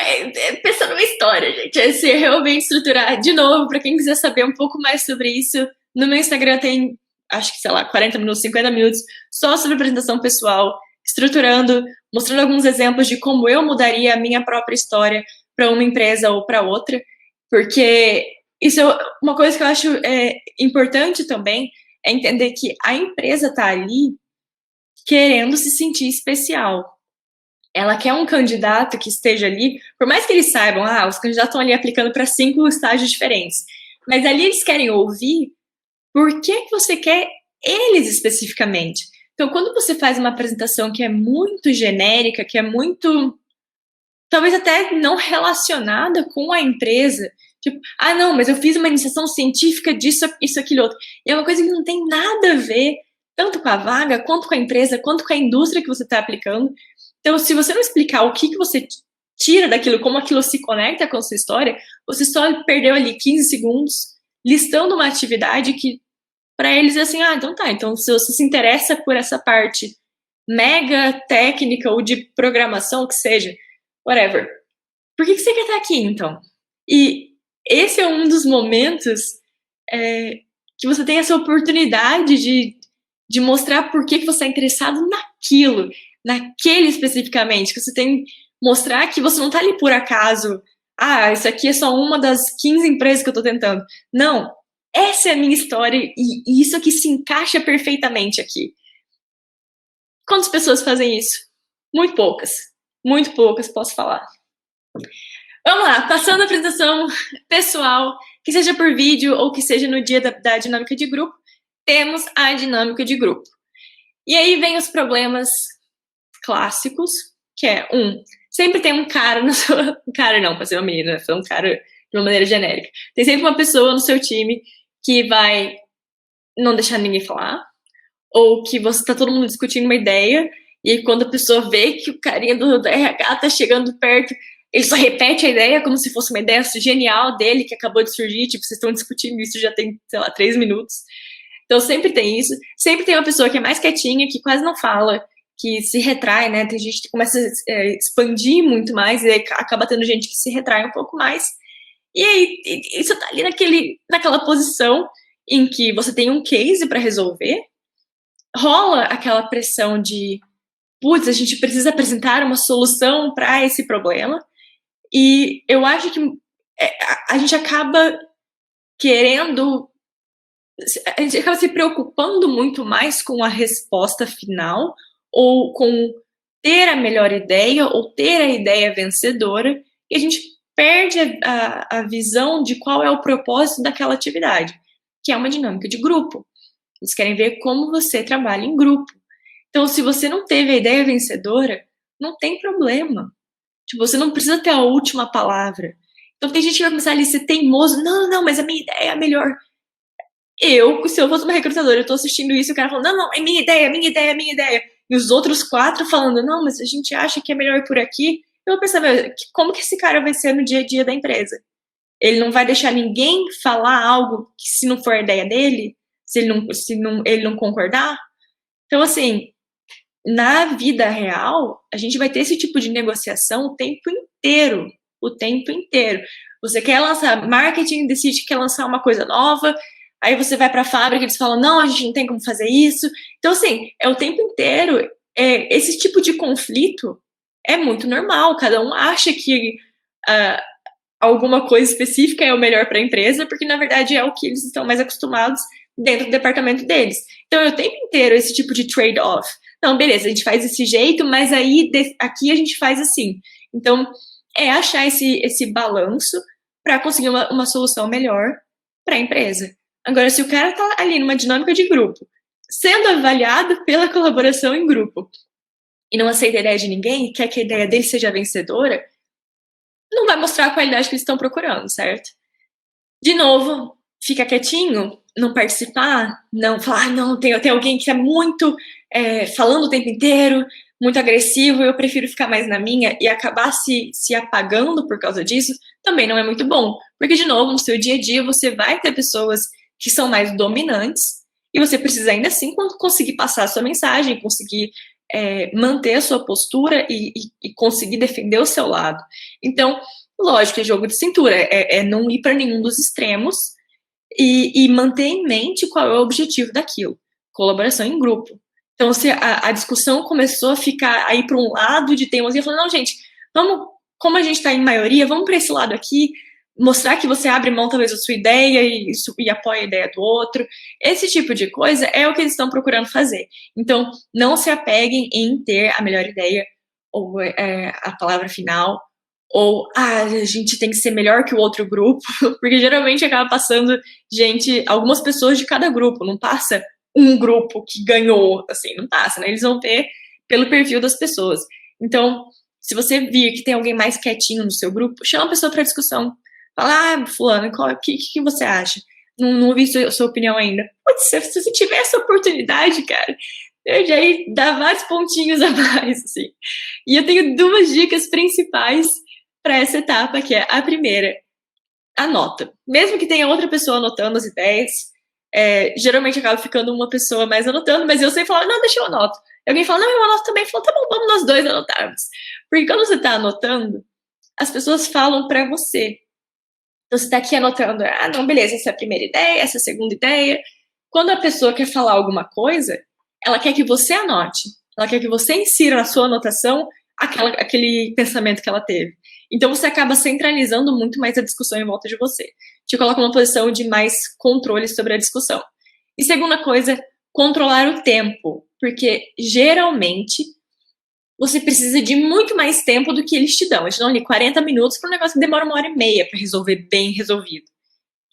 pensando numa história, gente, é se realmente estruturar. De novo, para quem quiser saber um pouco mais sobre isso, no meu Instagram tem, acho que, sei lá, 40 minutos, 50 minutos, só sobre apresentação pessoal, estruturando, mostrando alguns exemplos de como eu mudaria a minha própria história para uma empresa ou para outra, porque isso é uma coisa que eu acho importante também, é entender que a empresa está ali querendo se sentir especial. Ela quer um candidato que esteja ali, por mais que eles saibam, os candidatos estão ali aplicando para 5 estágios diferentes, mas ali eles querem ouvir por que você quer eles especificamente. Então, quando você faz uma apresentação que é muito genérica, que é muito, talvez até não relacionada com a empresa, tipo, não, mas eu fiz uma iniciação científica disso, isso, aquilo, outro, e é uma coisa que não tem nada a ver, tanto com a vaga, quanto com a empresa, quanto com a indústria que você está aplicando. Então, se você não explicar o que você tira daquilo, como aquilo se conecta com a sua história, você só perdeu ali 15 segundos listando uma atividade que, para eles, é assim, então tá, então se você se interessa por essa parte mega técnica ou de programação, que seja, whatever, por que você quer estar aqui, então? E esse é um dos momentos que você tem essa oportunidade de mostrar por que você é interessado naquele especificamente, que você tem que mostrar que você não está ali por acaso, isso aqui é só uma das 15 empresas que eu estou tentando. Não, essa é a minha história e isso aqui se encaixa perfeitamente aqui. Quantas pessoas fazem isso? Muito poucas, posso falar. Vamos lá, passando a apresentação pessoal, que seja por vídeo ou que seja no dia da dinâmica de grupo, temos a dinâmica de grupo. E aí vem os problemas clássicos, que é, sempre tem um cara no seu... Um cara não, pode ser uma menina, foi um cara de uma maneira genérica. Tem sempre uma pessoa no seu time que vai não deixar ninguém falar, ou que você tá todo mundo discutindo uma ideia, e aí quando a pessoa vê que o carinha do RH tá chegando perto, ele só repete a ideia como se fosse uma ideia genial dele, que acabou de surgir, tipo, vocês estão discutindo isso já tem, sei lá, 3 minutos. Então sempre tem isso, sempre tem uma pessoa que é mais quietinha, que quase não fala, que se retrai, né? Tem gente que começa a expandir muito mais, e aí acaba tendo gente que se retrai um pouco mais. E aí você tá ali naquela posição em que você tem um case para resolver, rola aquela pressão de, putz, a gente precisa apresentar uma solução para esse problema, e eu acho que a gente acaba querendo, a gente acaba se preocupando muito mais com a resposta final, ou com ter a melhor ideia, ou ter a ideia vencedora, e a gente perde a visão de qual é o propósito daquela atividade, que é uma dinâmica de grupo. Eles querem ver como você trabalha em grupo. Então, se você não teve a ideia vencedora, não tem problema. Tipo, você não precisa ter a última palavra. Então, tem gente que vai começar ali a ser teimoso. Não, mas a minha ideia é a melhor. Se eu fosse uma recrutadora, eu tô assistindo isso e o cara falando, não, é minha ideia, é minha ideia, é minha ideia. E os outros 4 falando, não, mas a gente acha que é melhor por aqui. Eu vou pensar, como que esse cara vai ser no dia a dia da empresa? Ele não vai deixar ninguém falar algo que, se não for a ideia dele, se ele não concordar? Então, assim, na vida real, a gente vai ter esse tipo de negociação o tempo inteiro. O tempo inteiro. Você quer lançar marketing, decide que quer lançar uma coisa nova, aí você vai para a fábrica e eles falam, não, a gente não tem como fazer isso. Então, assim, é o tempo inteiro. Esse tipo de conflito é muito normal. Cada um acha que alguma coisa específica é o melhor para a empresa, porque, na verdade, é o que eles estão mais acostumados dentro do departamento deles. Então, é o tempo inteiro esse tipo de trade-off. Não, beleza, a gente faz desse jeito, mas aí aqui a gente faz assim. Então, achar esse balanço para conseguir uma solução melhor para a empresa. Agora, se o cara está ali numa dinâmica de grupo, sendo avaliado pela colaboração em grupo, e não aceita a ideia de ninguém, quer que a ideia dele seja vencedora, não vai mostrar a qualidade que eles estão procurando, certo? De novo, fica quietinho, não participar, não falar, não, tem alguém que é muito falando o tempo inteiro, muito agressivo, eu prefiro ficar mais na minha, e acabar se apagando por causa disso, também não é muito bom. Porque, de novo, no seu dia a dia, você vai ter pessoas que são mais dominantes, e você precisa ainda assim conseguir passar a sua mensagem, conseguir manter a sua postura e conseguir defender o seu lado. Então, lógico, é jogo de cintura, é não ir para nenhum dos extremos e manter em mente qual é o objetivo daquilo. Colaboração em grupo. Então, se a discussão começou a ficar aí para um lado de teimosia, falando, não, gente, vamos, como a gente está em maioria, vamos para esse lado aqui, mostrar que você abre mão, talvez, da sua ideia e apoia a ideia do outro. Esse tipo de coisa é o que eles estão procurando fazer. Então, não se apeguem em ter a melhor ideia ou a palavra final, ou a gente tem que ser melhor que o outro grupo, porque geralmente acaba passando algumas pessoas de cada grupo, não passa um grupo que ganhou, assim, não passa, né? Eles vão ver pelo perfil das pessoas. Então, se você vir que tem alguém mais quietinho no seu grupo, chama a pessoa para discussão. Fala, fulano, o que você acha? Não ouvi sua opinião ainda. Putz, se você tiver essa oportunidade, cara, eu já ia dar vários pontinhos a mais, assim. E eu tenho 2 dicas principais para essa etapa, que é a primeira, anota. Mesmo que tenha outra pessoa anotando as ideias, geralmente acaba ficando uma pessoa mais anotando, mas eu sempre falo, não, deixa eu anoto. E alguém fala, não, eu anoto também. Falo, tá bom, vamos nós 2 anotarmos. Porque quando você tá anotando, as pessoas falam para você. Então você tá aqui anotando, não, beleza, essa é a primeira ideia, essa é a segunda ideia. Quando a pessoa quer falar alguma coisa, ela quer que você anote. Ela quer que você insira na sua anotação aquele pensamento que ela teve. Então você acaba centralizando muito mais a discussão em volta de você. Te coloca numa posição de mais controle sobre a discussão. E segunda coisa, controlar o tempo. Porque geralmente você precisa de muito mais tempo do que eles te dão. Eles te dão ali 40 minutos para um negócio que demora 1h30 para resolver bem resolvido.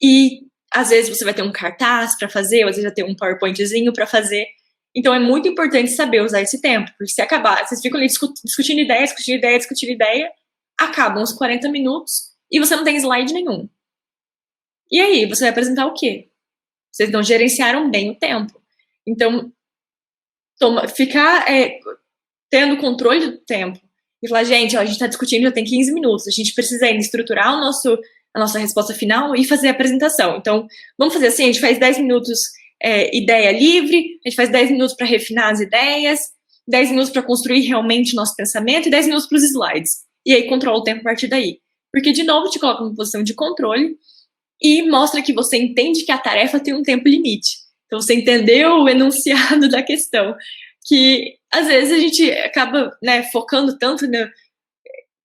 E às vezes você vai ter um cartaz para fazer, ou às vezes vai ter um PowerPointzinho para fazer. Então é muito importante saber usar esse tempo, porque se acabar, vocês ficam ali discutindo ideia, acabam os 40 minutos e você não tem slide nenhum. E aí, você vai apresentar o quê? Vocês não gerenciaram bem o tempo. Então, ficar tendo controle do tempo e falar, gente, a gente está discutindo, já tem 15 minutos, a gente precisa ainda estruturar a nossa resposta final e fazer a apresentação. Então, vamos fazer assim, a gente faz 10 minutos ideia livre, a gente faz 10 minutos para refinar as ideias, 10 minutos para construir realmente o nosso pensamento e 10 minutos para os slides. E aí controla o tempo a partir daí. Porque, de novo, te coloca numa posição de controle e mostra que você entende que a tarefa tem um tempo limite. Então, você entendeu o enunciado da questão. Que, às vezes, a gente acaba focando tanto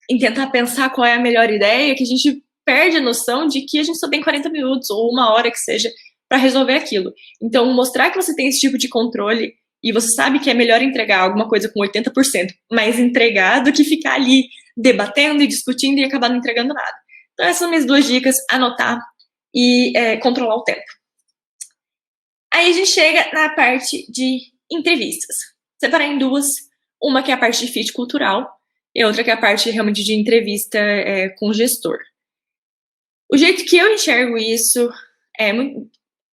em tentar pensar qual é a melhor ideia que a gente perde a noção de que a gente só tem 40 minutos ou 1 hora que seja para resolver aquilo. Então, mostrar que você tem esse tipo de controle e você sabe que é melhor entregar alguma coisa com 80% mais entregar do que ficar ali debatendo e discutindo e acabar não entregando nada. Então, essas são minhas 2 dicas, anotar e controlar o tempo. Aí a gente chega na parte de entrevistas. Separar em 2, uma que é a parte de fit cultural e outra que é a parte realmente de entrevista com o gestor. O jeito que eu enxergo isso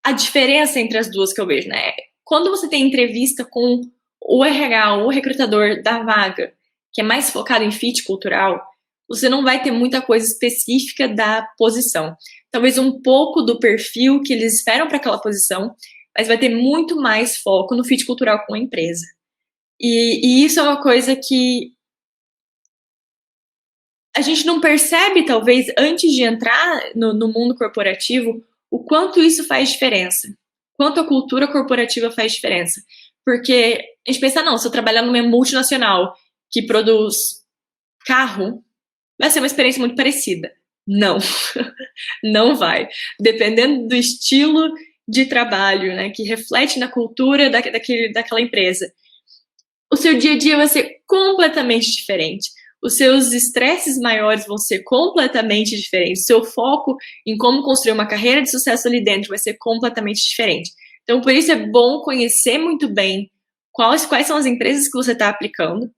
a diferença entre as 2 que eu vejo, né? Quando você tem entrevista com o RH, o recrutador da vaga, que é mais focado em fit cultural, você não vai ter muita coisa específica da posição. Talvez um pouco do perfil que eles esperam para aquela posição, mas vai ter muito mais foco no fit cultural com a empresa. E isso é uma coisa que a gente não percebe, talvez, antes de entrar no mundo corporativo, o quanto isso faz diferença. Quanto a cultura corporativa faz diferença. Porque a gente pensa, não, se eu trabalhar numa multinacional que produz carro, vai ser uma experiência muito parecida. Não, não vai. Dependendo do estilo de trabalho, que reflete na cultura daquela empresa, o seu dia a dia vai ser completamente diferente. Os seus estresses maiores vão ser completamente diferentes. O seu foco em como construir uma carreira de sucesso ali dentro vai ser completamente diferente. Então, por isso é bom conhecer muito bem quais são as empresas que você está aplicando.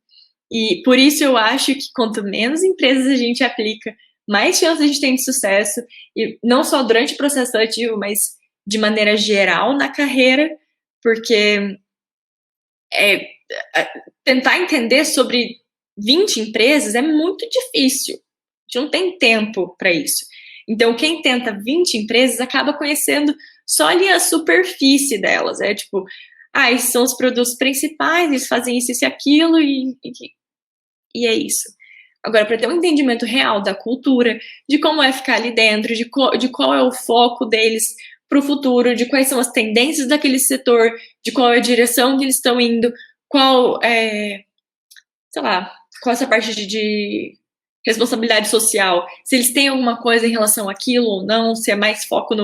E por isso eu acho que quanto menos empresas a gente aplica, mais chance a gente tem de sucesso. E não só durante o processo seletivo, mas de maneira geral na carreira. Porque tentar entender sobre 20 empresas é muito difícil. A gente não tem tempo para isso. Então, quem tenta 20 empresas acaba conhecendo só ali a superfície delas. ah, esses são os produtos principais, eles fazem isso e aquilo, e é isso. Agora, para ter um entendimento real da cultura, de como é ficar ali dentro, de qual é o foco deles para o futuro, de quais são as tendências daquele setor, de qual é a direção que eles estão indo, qual é, sei lá, qual é essa parte de responsabilidade social, se eles têm alguma coisa em relação àquilo ou não, se é mais foco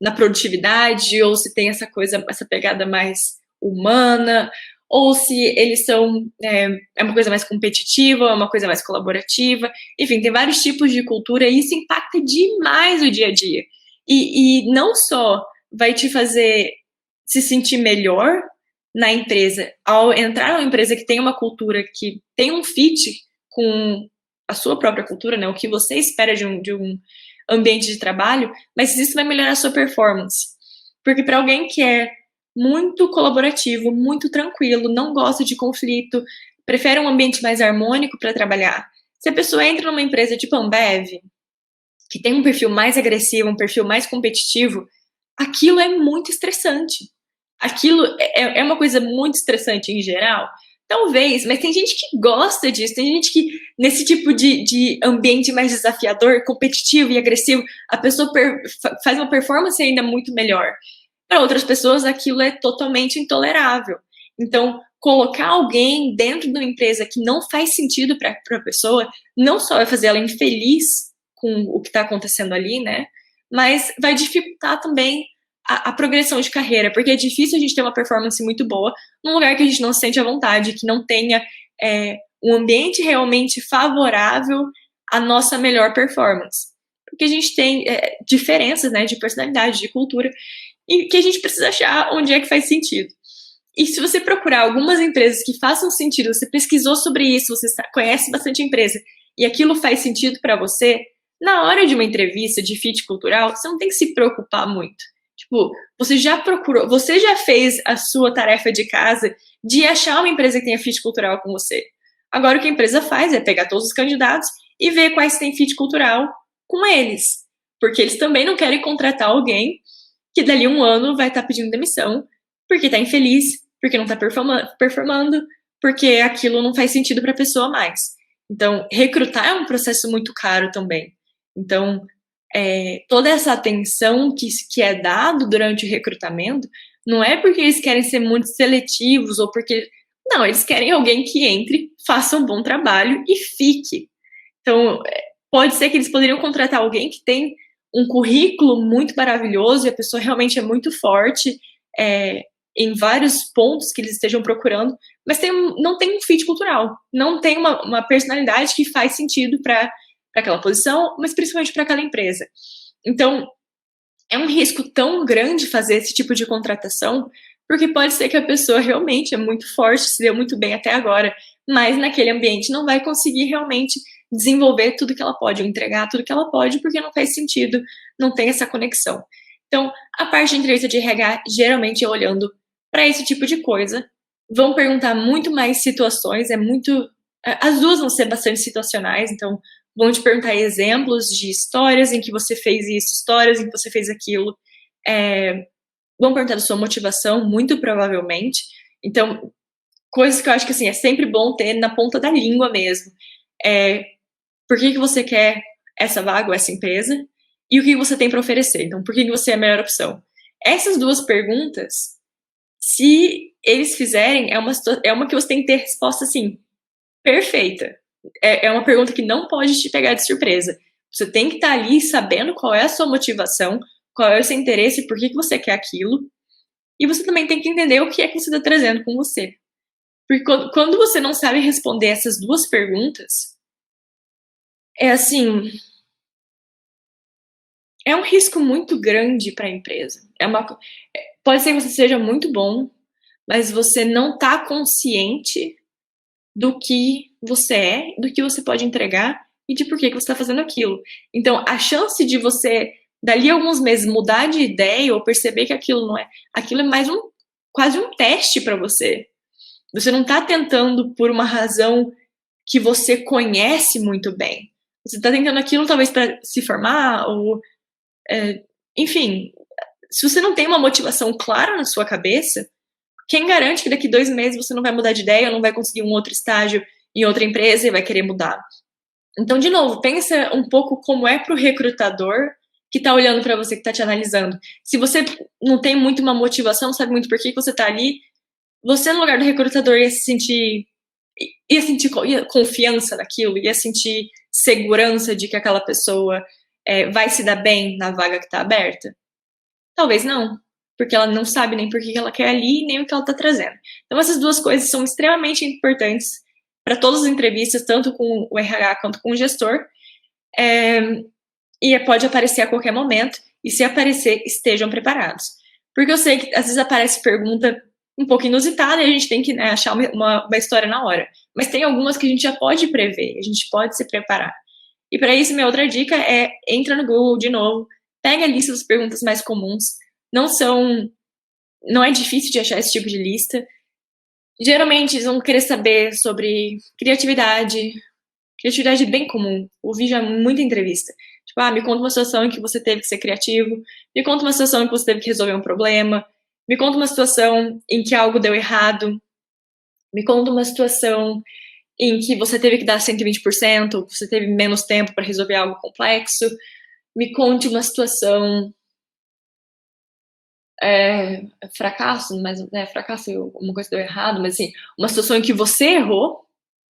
na produtividade, ou se tem essa coisa, essa pegada mais humana, ou se eles são é uma coisa mais competitiva, é uma coisa mais colaborativa, enfim, tem vários tipos de cultura e isso impacta demais o dia a dia. E não só vai te fazer se sentir melhor na empresa, ao entrar numa empresa que tem uma cultura que tem um fit com a sua própria cultura, né, o que você espera de um ambiente de trabalho, mas isso vai melhorar a sua performance. Porque para alguém que é muito colaborativo, muito tranquilo, não gosta de conflito, prefere um ambiente mais harmônico para trabalhar. Se a pessoa entra numa empresa tipo Ambev, que tem um perfil mais agressivo, um perfil mais competitivo, aquilo é muito estressante. Aquilo é uma coisa muito estressante em geral. Talvez, mas tem gente que gosta disso, tem gente que, nesse tipo de ambiente mais desafiador, competitivo e agressivo, a pessoa faz uma performance ainda muito melhor. Para outras pessoas, aquilo é totalmente intolerável. Então, colocar alguém dentro de uma empresa que não faz sentido para a pessoa, não só vai fazer ela infeliz com o que está acontecendo ali, né? Mas vai dificultar também a progressão de carreira, porque é difícil a gente ter uma performance muito boa num lugar que a gente não se sente à vontade, que não tenha um ambiente realmente favorável à nossa melhor performance. Porque a gente tem diferenças, né, de personalidade, de cultura, e que a gente precisa achar onde é que faz sentido. E se você procurar algumas empresas que façam sentido, você pesquisou sobre isso, você conhece bastante empresa, e aquilo faz sentido para você, na hora de uma entrevista de fit cultural, você não tem que se preocupar muito. Tipo, você já procurou, você já fez a sua tarefa de casa de achar uma empresa que tenha fit cultural com você. Agora o que a empresa faz é pegar todos os candidatos e ver quais têm fit cultural com eles. Porque eles também não querem contratar alguém que dali um ano vai estar pedindo demissão porque está infeliz, porque não está performando, porque aquilo não faz sentido para a pessoa mais. Então, recrutar é um processo muito caro também. Então, toda essa atenção que é dado durante o recrutamento não é porque eles querem ser muito seletivos ou porque... Não, eles querem alguém que entre, faça um bom trabalho e fique. Então, pode ser que eles poderiam contratar alguém que tem um currículo muito maravilhoso e a pessoa realmente é muito forte em vários pontos que eles estejam procurando, mas não tem um fit cultural, não tem uma personalidade que faz sentido para aquela posição, mas principalmente para aquela empresa. Então, é um risco tão grande fazer esse tipo de contratação, porque pode ser que a pessoa realmente é muito forte, se deu muito bem até agora, mas naquele ambiente não vai conseguir realmente desenvolver tudo que ela pode, ou entregar tudo que ela pode, porque não faz sentido, não tem essa conexão. Então, a parte de entrevista de RH geralmente é olhando para esse tipo de coisa. Vão perguntar muito mais situações, as duas vão ser bastante situacionais, então vão te perguntar exemplos de histórias em que você fez isso, histórias em que você fez aquilo. Vão perguntar da sua motivação, muito provavelmente. Então, coisas que eu acho que assim, é sempre bom ter na ponta da língua mesmo. Por que você quer essa vaga ou essa empresa? E o que você tem para oferecer? Então, por que você é a melhor opção? Essas duas perguntas, se eles fizerem, é uma que você tem que ter resposta, assim, perfeita. É uma pergunta que não pode te pegar de surpresa. Você tem que estar ali sabendo qual é a sua motivação, qual é o seu interesse, por que você quer aquilo. E você também tem que entender o que é que você está trazendo com você. Porque quando você não sabe responder essas duas perguntas, assim, é um risco muito grande para a empresa. Pode ser que você seja muito bom, mas você não está consciente do que você é, do que você pode entregar e de por que você está fazendo aquilo. Então, a chance de você, dali a alguns meses, mudar de ideia ou perceber que aquilo não é... Aquilo é mais quase um teste para você. Você não está tentando por uma razão que você conhece muito bem. Você está tentando aquilo talvez para se formar ou... enfim, se você não tem uma motivação clara na sua cabeça, quem garante que daqui 2 meses você não vai mudar de ideia, ou não vai conseguir um outro estágio em outra empresa e vai querer mudar? Então, de novo, pensa um pouco como é para o recrutador que está olhando para você, que está te analisando. Se você não tem muito uma motivação, não sabe muito por que você está ali, você, no lugar do recrutador, ia sentir confiança naquilo, ia sentir segurança de que aquela pessoa vai se dar bem na vaga que está aberta? Talvez não, porque ela não sabe nem por que ela quer ali, nem o que ela está trazendo. Então, essas duas coisas são extremamente importantes para todas as entrevistas, tanto com o RH quanto com o gestor, e pode aparecer a qualquer momento, e se aparecer, estejam preparados. Porque eu sei que às vezes aparece pergunta um pouco inusitada e a gente tem que, né, achar uma história na hora. Mas tem algumas que a gente já pode prever, a gente pode se preparar. E para isso, minha outra dica é, entra no Google de novo, pega a lista das perguntas mais comuns, não é difícil de achar esse tipo de lista. Geralmente, eles vão querer saber sobre criatividade bem comum, ouvi já muita entrevista. Tipo, me conta uma situação em que você teve que ser criativo, me conta uma situação em que você teve que resolver um problema, me conta uma situação em que algo deu errado, me conta uma situação em que você teve que dar 120%, você teve menos tempo para resolver algo complexo, me conte uma situação fracasso, mas fracasso, uma coisa deu errado, mas assim, uma situação em que você errou,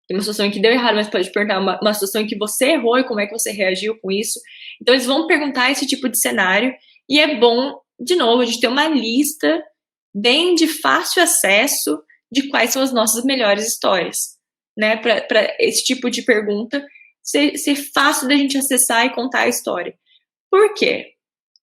uma situação em que deu errado, mas pode perguntar uma situação em que você errou e como é que você reagiu com isso. Então, eles vão perguntar esse tipo de cenário e é bom, de novo, a gente ter uma lista bem de fácil acesso de quais são as nossas melhores histórias, né? Para esse tipo de pergunta ser fácil da gente acessar e contar a história. Por quê?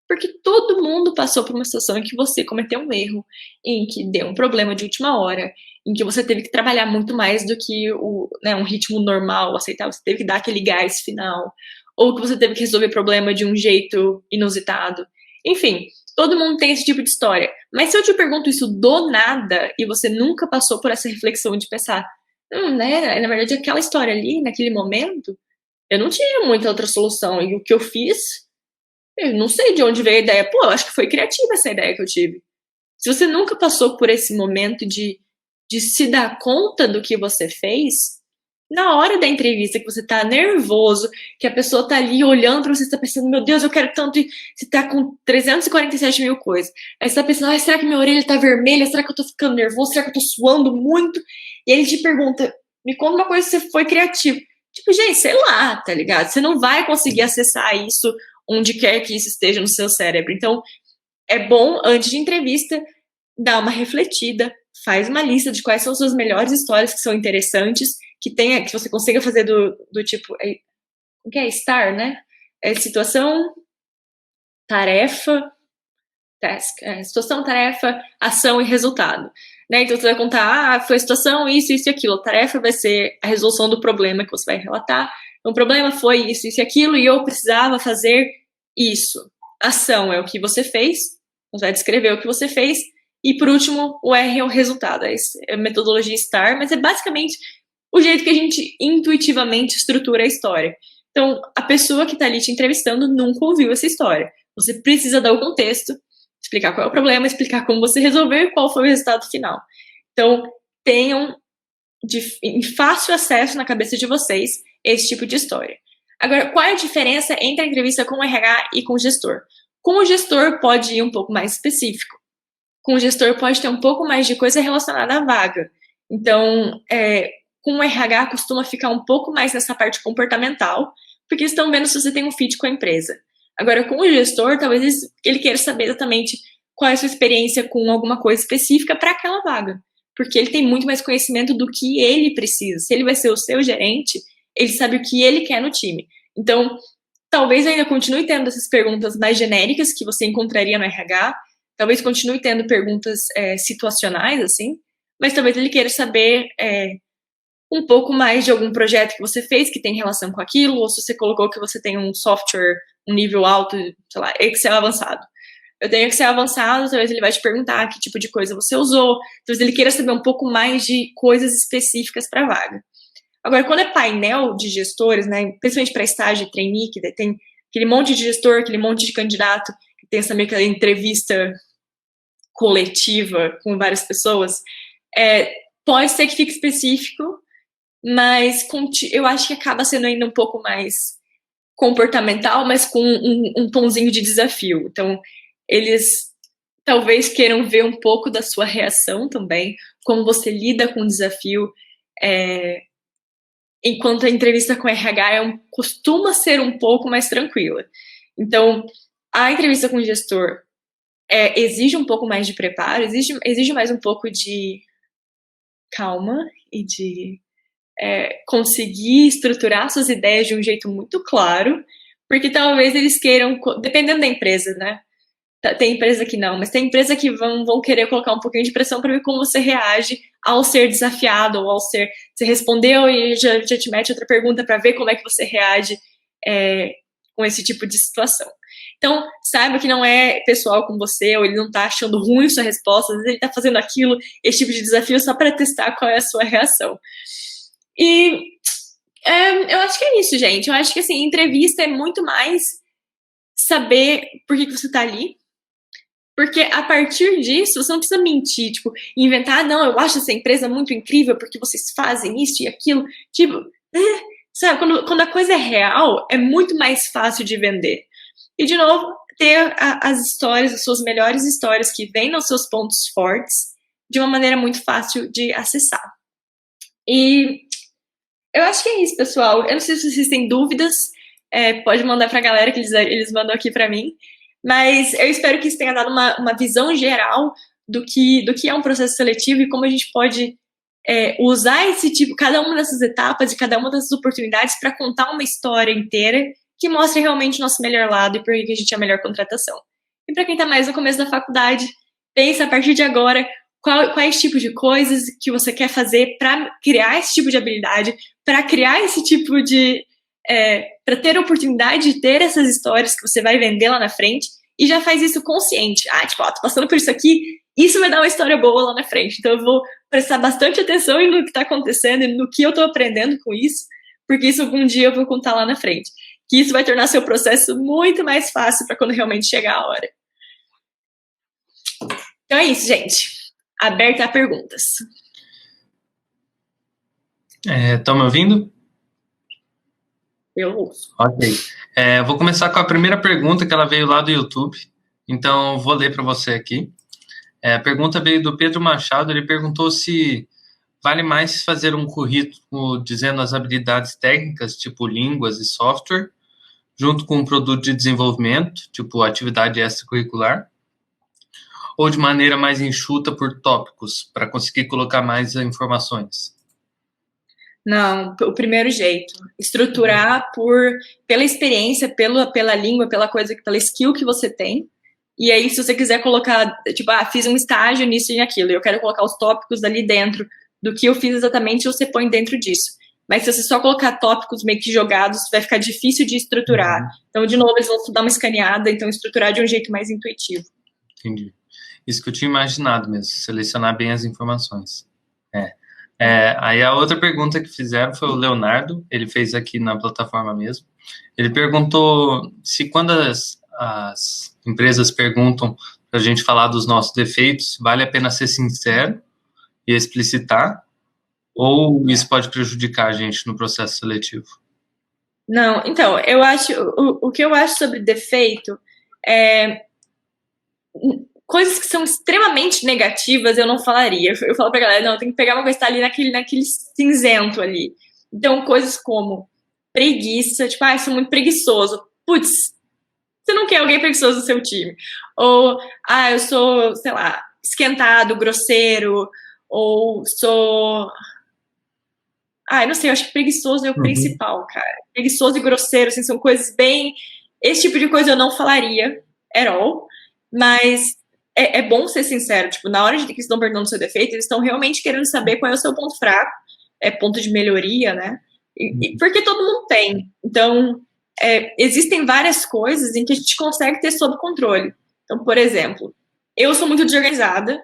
Porque todo mundo passou por uma situação em que você cometeu um erro, em que deu um problema de última hora, em que você teve que trabalhar muito mais do que um ritmo normal, aceitável, você teve que dar aquele gás final, ou que você teve que resolver problema de um jeito inusitado. Enfim, todo mundo tem esse tipo de história. Mas se eu te pergunto isso do nada, e você nunca passou por essa reflexão de pensar, né, na verdade aquela história ali, naquele momento, eu não tinha muita outra solução, e o que eu fiz, eu não sei de onde veio a ideia. Pô, eu acho que foi criativa essa ideia que eu tive. Se você nunca passou por esse momento de se dar conta do que você fez, na hora da entrevista que você tá nervoso, que a pessoa tá ali olhando pra você, você tá pensando, meu Deus, eu quero tanto, e você tá com 347 mil coisas. Aí você tá pensando, será que minha orelha tá vermelha? Será que eu tô ficando nervoso? Será que eu tô suando muito? E ele te pergunta, me conta uma coisa se você foi criativo. Tipo, gente, sei lá, tá ligado? Você não vai conseguir acessar isso onde quer que isso esteja no seu cérebro. Então, é bom, antes de entrevista, dar uma refletida, faz uma lista de quais são as suas melhores histórias que são interessantes, que você consiga fazer do tipo, o que é STAR, né? É situação, tarefa, task, situação, tarefa, ação e resultado. Né? Então, você vai contar, foi a situação, isso e aquilo. A tarefa vai ser a resolução do problema que você vai relatar. Então, o problema foi isso e aquilo, e eu precisava fazer isso. Ação é o que você fez, você vai descrever o que você fez, e por último, o R é o resultado. É a metodologia STAR, mas é basicamente o jeito que a gente intuitivamente estrutura a história. Então, a pessoa que está ali te entrevistando nunca ouviu essa história. Você precisa dar o contexto, explicar qual é o problema, explicar como você resolveu e qual foi o resultado final. Então, tenham em fácil acesso na cabeça de vocês esse tipo de história. Agora, qual é a diferença entre a entrevista com o RH e com o gestor? Com o gestor pode ir um pouco mais específico. Com o gestor pode ter um pouco mais de coisa relacionada à vaga. Então, com o RH costuma ficar um pouco mais nessa parte comportamental, porque eles estão vendo se você tem um fit com a empresa. Agora, com o gestor, talvez ele queira saber exatamente qual é a sua experiência com alguma coisa específica para aquela vaga. Porque ele tem muito mais conhecimento do que ele precisa. Se ele vai ser o seu gerente, ele sabe o que ele quer no time. Então, talvez ainda continue tendo essas perguntas mais genéricas que você encontraria no RH, talvez continue tendo perguntas situacionais, assim, mas talvez ele queira saber um pouco mais de algum projeto que você fez que tem relação com aquilo, ou se você colocou que você tem um software, um nível alto, sei lá, Excel avançado. Eu tenho Excel avançado, talvez ele vai te perguntar que tipo de coisa você usou, talvez ele queira saber um pouco mais de coisas específicas para a vaga. Agora, quando é painel de gestores, né, principalmente para estágio e trainee, que tem aquele monte de gestor, aquele monte de candidato, que tem também aquela entrevista coletiva com várias pessoas, pode ser que fique específico, mas eu acho que acaba sendo ainda um pouco mais comportamental, mas com um tomzinho de desafio. Então, eles talvez queiram ver um pouco da sua reação também, como você lida com o desafio, enquanto a entrevista com RH costuma ser um pouco mais tranquila. Então, a entrevista com o gestor exige um pouco mais de preparo, exige mais um pouco de calma e de conseguir estruturar suas ideias de um jeito muito claro, porque talvez eles queiram, dependendo da empresa, né? Tem empresa que não, mas tem empresa que vão querer colocar um pouquinho de pressão para ver como você reage ao ser desafiado, ou você respondeu e já te mete outra pergunta para ver como é que você reage com esse tipo de situação. Então, saiba que não é pessoal com você, ou ele não tá achando ruim sua resposta, às vezes ele tá fazendo aquilo, esse tipo de desafio, só para testar qual é a sua reação. E eu acho que é isso, gente. Eu acho que, assim, entrevista é muito mais saber por que você tá ali. Porque a partir disso, você não precisa mentir, tipo, inventar, não, eu acho essa empresa muito incrível porque vocês fazem isso e aquilo. Tipo, sabe, quando a coisa é real, é muito mais fácil de vender. E, de novo, ter as histórias, as suas melhores histórias que vêm nos seus pontos fortes de uma maneira muito fácil de acessar. E eu acho que é isso, pessoal. Eu não sei se vocês têm dúvidas, pode mandar pra galera que eles mandam aqui pra mim. Mas eu espero que isso tenha dado uma visão geral do que é um processo seletivo e como a gente pode usar cada uma dessas etapas e cada uma dessas oportunidades para contar uma história inteira que mostre realmente o nosso melhor lado e por que a gente é a melhor contratação. E para quem está mais no começo da faculdade, pensa a partir de agora quais tipos de coisas que você quer fazer para criar esse tipo de habilidade, para criar esse tipo de... para ter a oportunidade de ter essas histórias que você vai vender lá na frente, e já faz isso consciente. Tô passando por isso aqui, isso vai dar uma história boa lá na frente. Então eu vou prestar bastante atenção no que está acontecendo e no que eu estou aprendendo com isso, porque isso algum dia eu vou contar lá na frente. Que isso vai tornar seu processo muito mais fácil para quando realmente chegar a hora. Então é isso, gente. Aberta a perguntas. Estão me ouvindo? Eu ouço. Ok. Vou começar com a primeira pergunta, que ela veio lá do YouTube. Então, vou ler para você aqui. A pergunta veio do Pedro Machado. Ele perguntou se vale mais fazer um currículo dizendo as habilidades técnicas, tipo línguas e software, junto com um produto de desenvolvimento, tipo atividade extracurricular, ou de maneira mais enxuta por tópicos, para conseguir colocar mais informações? Não, o primeiro jeito. Estruturar pela experiência, pela língua, pela skill que você tem. E aí, se você quiser colocar, tipo, fiz um estágio nisso e naquilo, e eu quero colocar os tópicos ali dentro do que eu fiz exatamente, você põe dentro disso. Mas se você só colocar tópicos meio que jogados, vai ficar difícil de estruturar. Então, de novo, eles vão dar uma escaneada, então estruturar de um jeito mais intuitivo. Entendi. Isso que eu tinha imaginado mesmo, selecionar bem as informações. Aí a outra pergunta que fizeram foi o Leonardo, ele fez aqui na plataforma mesmo. Ele perguntou se quando as empresas perguntam para a gente falar dos nossos defeitos, vale a pena ser sincero e explicitar, ou isso pode prejudicar a gente no processo seletivo? Não, então, eu acho, o que eu acho sobre defeito coisas que são extremamente negativas eu não falaria. Eu falo pra galera, não, tem que pegar uma coisa que tá ali naquele cinzento ali. Então, coisas como preguiça, tipo, eu sou muito preguiçoso. Putz, você não quer alguém preguiçoso no seu time. Ou, eu sou, sei lá, esquentado, grosseiro, ou sou... eu não sei, eu acho que preguiçoso é o principal, cara. Preguiçoso e grosseiro, assim, são coisas bem... Esse tipo de coisa eu não falaria, at all, mas é bom ser sincero, tipo, na hora de que eles estão perguntando o seu defeito, eles estão realmente querendo saber qual é o seu ponto fraco, ponto de melhoria, né? Porque todo mundo tem. Então, existem várias coisas em que a gente consegue ter sob controle. Então, por exemplo, eu sou muito desorganizada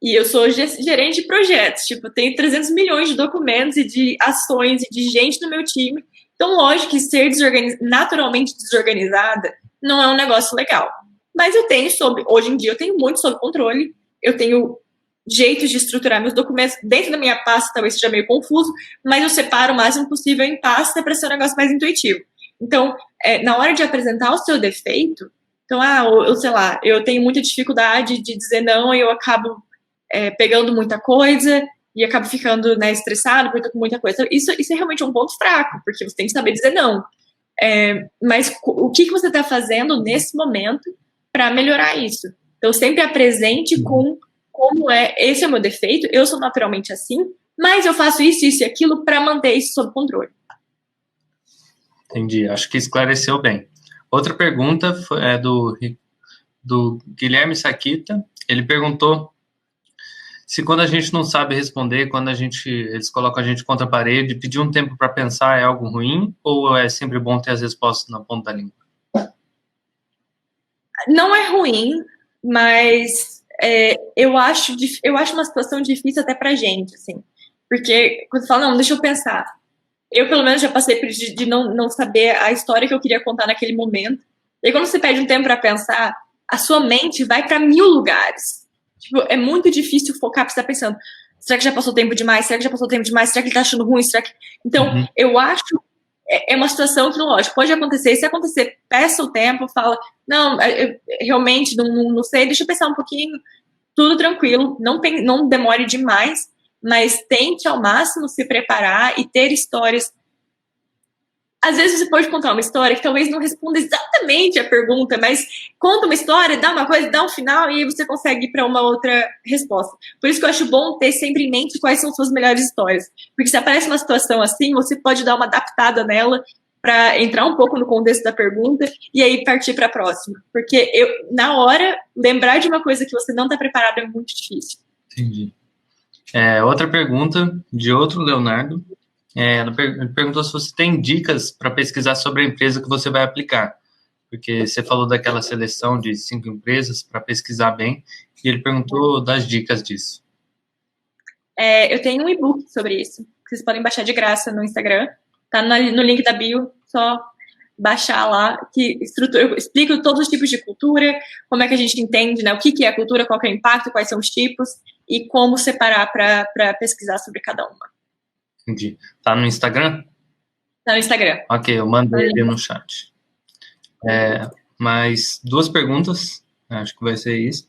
e eu sou gerente de projetos. Tipo, eu tenho 300 milhões de documentos e de ações e de gente no meu time. Então, lógico que ser naturalmente desorganizada não é um negócio legal. Mas eu tenho hoje em dia, eu tenho muito sob controle eu tenho jeitos de estruturar meus documentos dentro da minha pasta, talvez seja meio confuso, mas eu separo o máximo possível em pasta para ser um negócio mais intuitivo. Então, na hora de apresentar o seu defeito, então, eu sei lá, eu tenho muita dificuldade de dizer não e eu acabo pegando muita coisa e acabo ficando, né, estressado porque eu tô com muita coisa. Isso é realmente um ponto fraco, porque você tem que saber dizer não. Mas o que você está fazendo nesse momento para melhorar isso? Então, sempre apresente com como esse é o meu defeito, eu sou naturalmente assim, mas eu faço isso, isso e aquilo para manter isso sob controle. Entendi, acho que esclareceu bem. Outra pergunta é do Guilherme Saquita. Ele perguntou se quando a gente não sabe responder, quando eles colocam a gente contra a parede, pedir um tempo para pensar é algo ruim ou é sempre bom ter as respostas na ponta da língua? Não é ruim, mas eu acho uma situação difícil até pra gente, assim. Porque quando você fala, não, deixa eu pensar. Eu, pelo menos, já passei por de não saber a história que eu queria contar naquele momento. E aí, quando você pede um tempo pra pensar, a sua mente vai pra 1000 lugares. Tipo, é muito difícil focar pra você estar pensando, será que já passou tempo demais? Será que já passou tempo demais? Será que ele tá achando ruim? Será que... Então, eu acho uma situação que, lógico, pode acontecer. Se acontecer, peça o tempo, fala, não, eu realmente não sei, deixa eu pensar um pouquinho, tudo tranquilo, não demore demais, mas tente ao máximo se preparar e ter histórias. Às vezes você pode contar uma história que talvez não responda exatamente a pergunta, mas conta uma história, dá uma coisa, dá um final e aí você consegue ir para uma outra resposta. Por isso que eu acho bom ter sempre em mente quais são suas melhores histórias. Porque se aparece uma situação assim, você pode dar uma adaptada nela para entrar um pouco no contexto da pergunta e aí partir para a próxima. Porque na hora, lembrar de uma coisa que você não está preparado é muito difícil. Entendi. Outra pergunta de outro Leonardo. Ele perguntou se você tem dicas para pesquisar sobre a empresa que você vai aplicar, porque você falou daquela seleção de 5 empresas para pesquisar bem, e ele perguntou das dicas disso. Eu tenho um e-book sobre isso, que vocês podem baixar de graça no Instagram, tá no link da bio, só baixar lá, que eu explico todos os tipos de cultura, como é que a gente entende, né, o que é a cultura, qual que é o impacto, quais são os tipos, e como separar para pesquisar sobre cada uma. Entendi. Tá no Instagram? Tá no Instagram. Ok, eu mandei ele no chat. Mais 2 perguntas, acho que vai ser isso.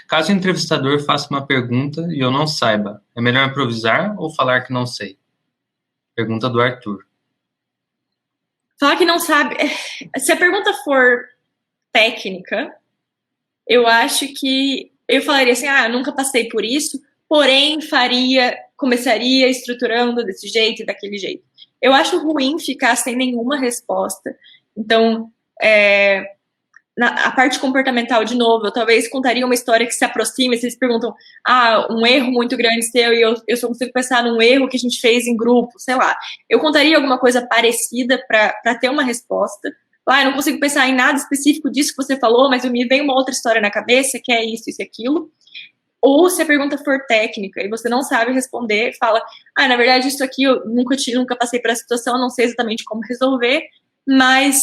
Caso o entrevistador faça uma pergunta e eu não saiba, é melhor improvisar ou falar que não sei? Pergunta do Arthur. Falar que não sabe... Se a pergunta for técnica, eu acho que eu falaria assim, eu nunca passei por isso, porém começaria estruturando desse jeito e daquele jeito. Eu acho ruim ficar sem nenhuma resposta. Então, a parte comportamental, de novo, eu talvez contaria uma história que se aproxime, se eles perguntam, um erro muito grande seu, e eu só consigo pensar num erro que a gente fez em grupo, sei lá. Eu contaria alguma coisa parecida para ter uma resposta. Eu não consigo pensar em nada específico disso que você falou, mas me vem uma outra história na cabeça, que é isso e aquilo. Ou se a pergunta for técnica e você não sabe responder, fala, na verdade, isso aqui eu nunca passei por essa situação, não sei exatamente como resolver, mas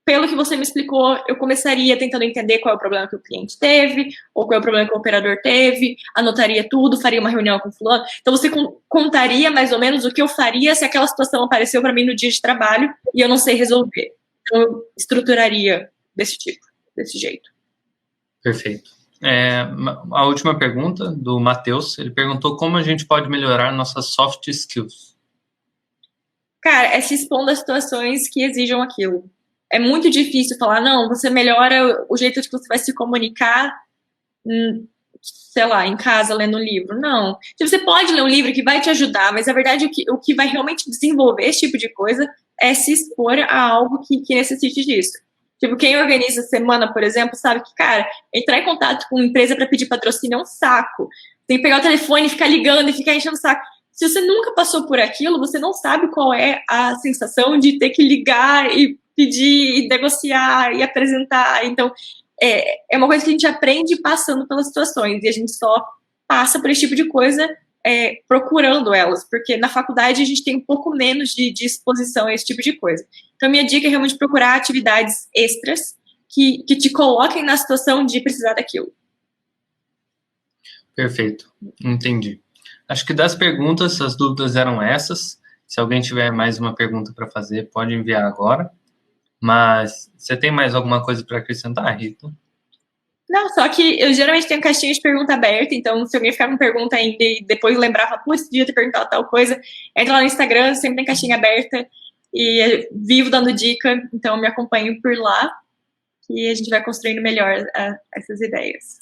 pelo que você me explicou, eu começaria tentando entender qual é o problema que o cliente teve, ou qual é o problema que o operador teve, anotaria tudo, faria uma reunião com o fulano. Então, você contaria mais ou menos o que eu faria se aquela situação apareceu para mim no dia de trabalho e eu não sei resolver. Então, eu estruturaria desse tipo, desse jeito. Perfeito. A última pergunta, do Matheus, ele perguntou como a gente pode melhorar nossas soft skills. Cara, é se expondo a situações que exijam aquilo. É muito difícil falar, não, você melhora o jeito que você vai se comunicar, sei lá, em casa, lendo um livro. Não. Você pode ler um livro que vai te ajudar, mas a verdade é o que vai realmente desenvolver esse tipo de coisa é se expor a algo que necessite disso. Tipo, quem organiza a semana, por exemplo, sabe que, cara, entrar em contato com uma empresa para pedir patrocínio é um saco. Tem que pegar o telefone, ficar ligando e ficar enchendo o saco. Se você nunca passou por aquilo, você não sabe qual é a sensação de ter que ligar e pedir, e negociar, e apresentar. Então, é uma coisa que a gente aprende passando pelas situações, e a gente só passa por esse tipo de coisa procurando elas, porque na faculdade a gente tem um pouco menos de exposição a esse tipo de coisa. Então, minha dica é realmente procurar atividades extras que te coloquem na situação de precisar daquilo. Perfeito, entendi. Acho que das perguntas, as dúvidas eram essas. Se alguém tiver mais uma pergunta para fazer, pode enviar agora. Mas você tem mais alguma coisa para acrescentar, Rita? Não, só que eu geralmente tenho caixinha de pergunta aberta, então se alguém ficar com pergunta ainda e depois lembrar, fala, putz, devia ter perguntado tal coisa, entra lá no Instagram, sempre tem caixinha aberta e vivo dando dica, então me acompanho por lá e a gente vai construindo melhor essas ideias.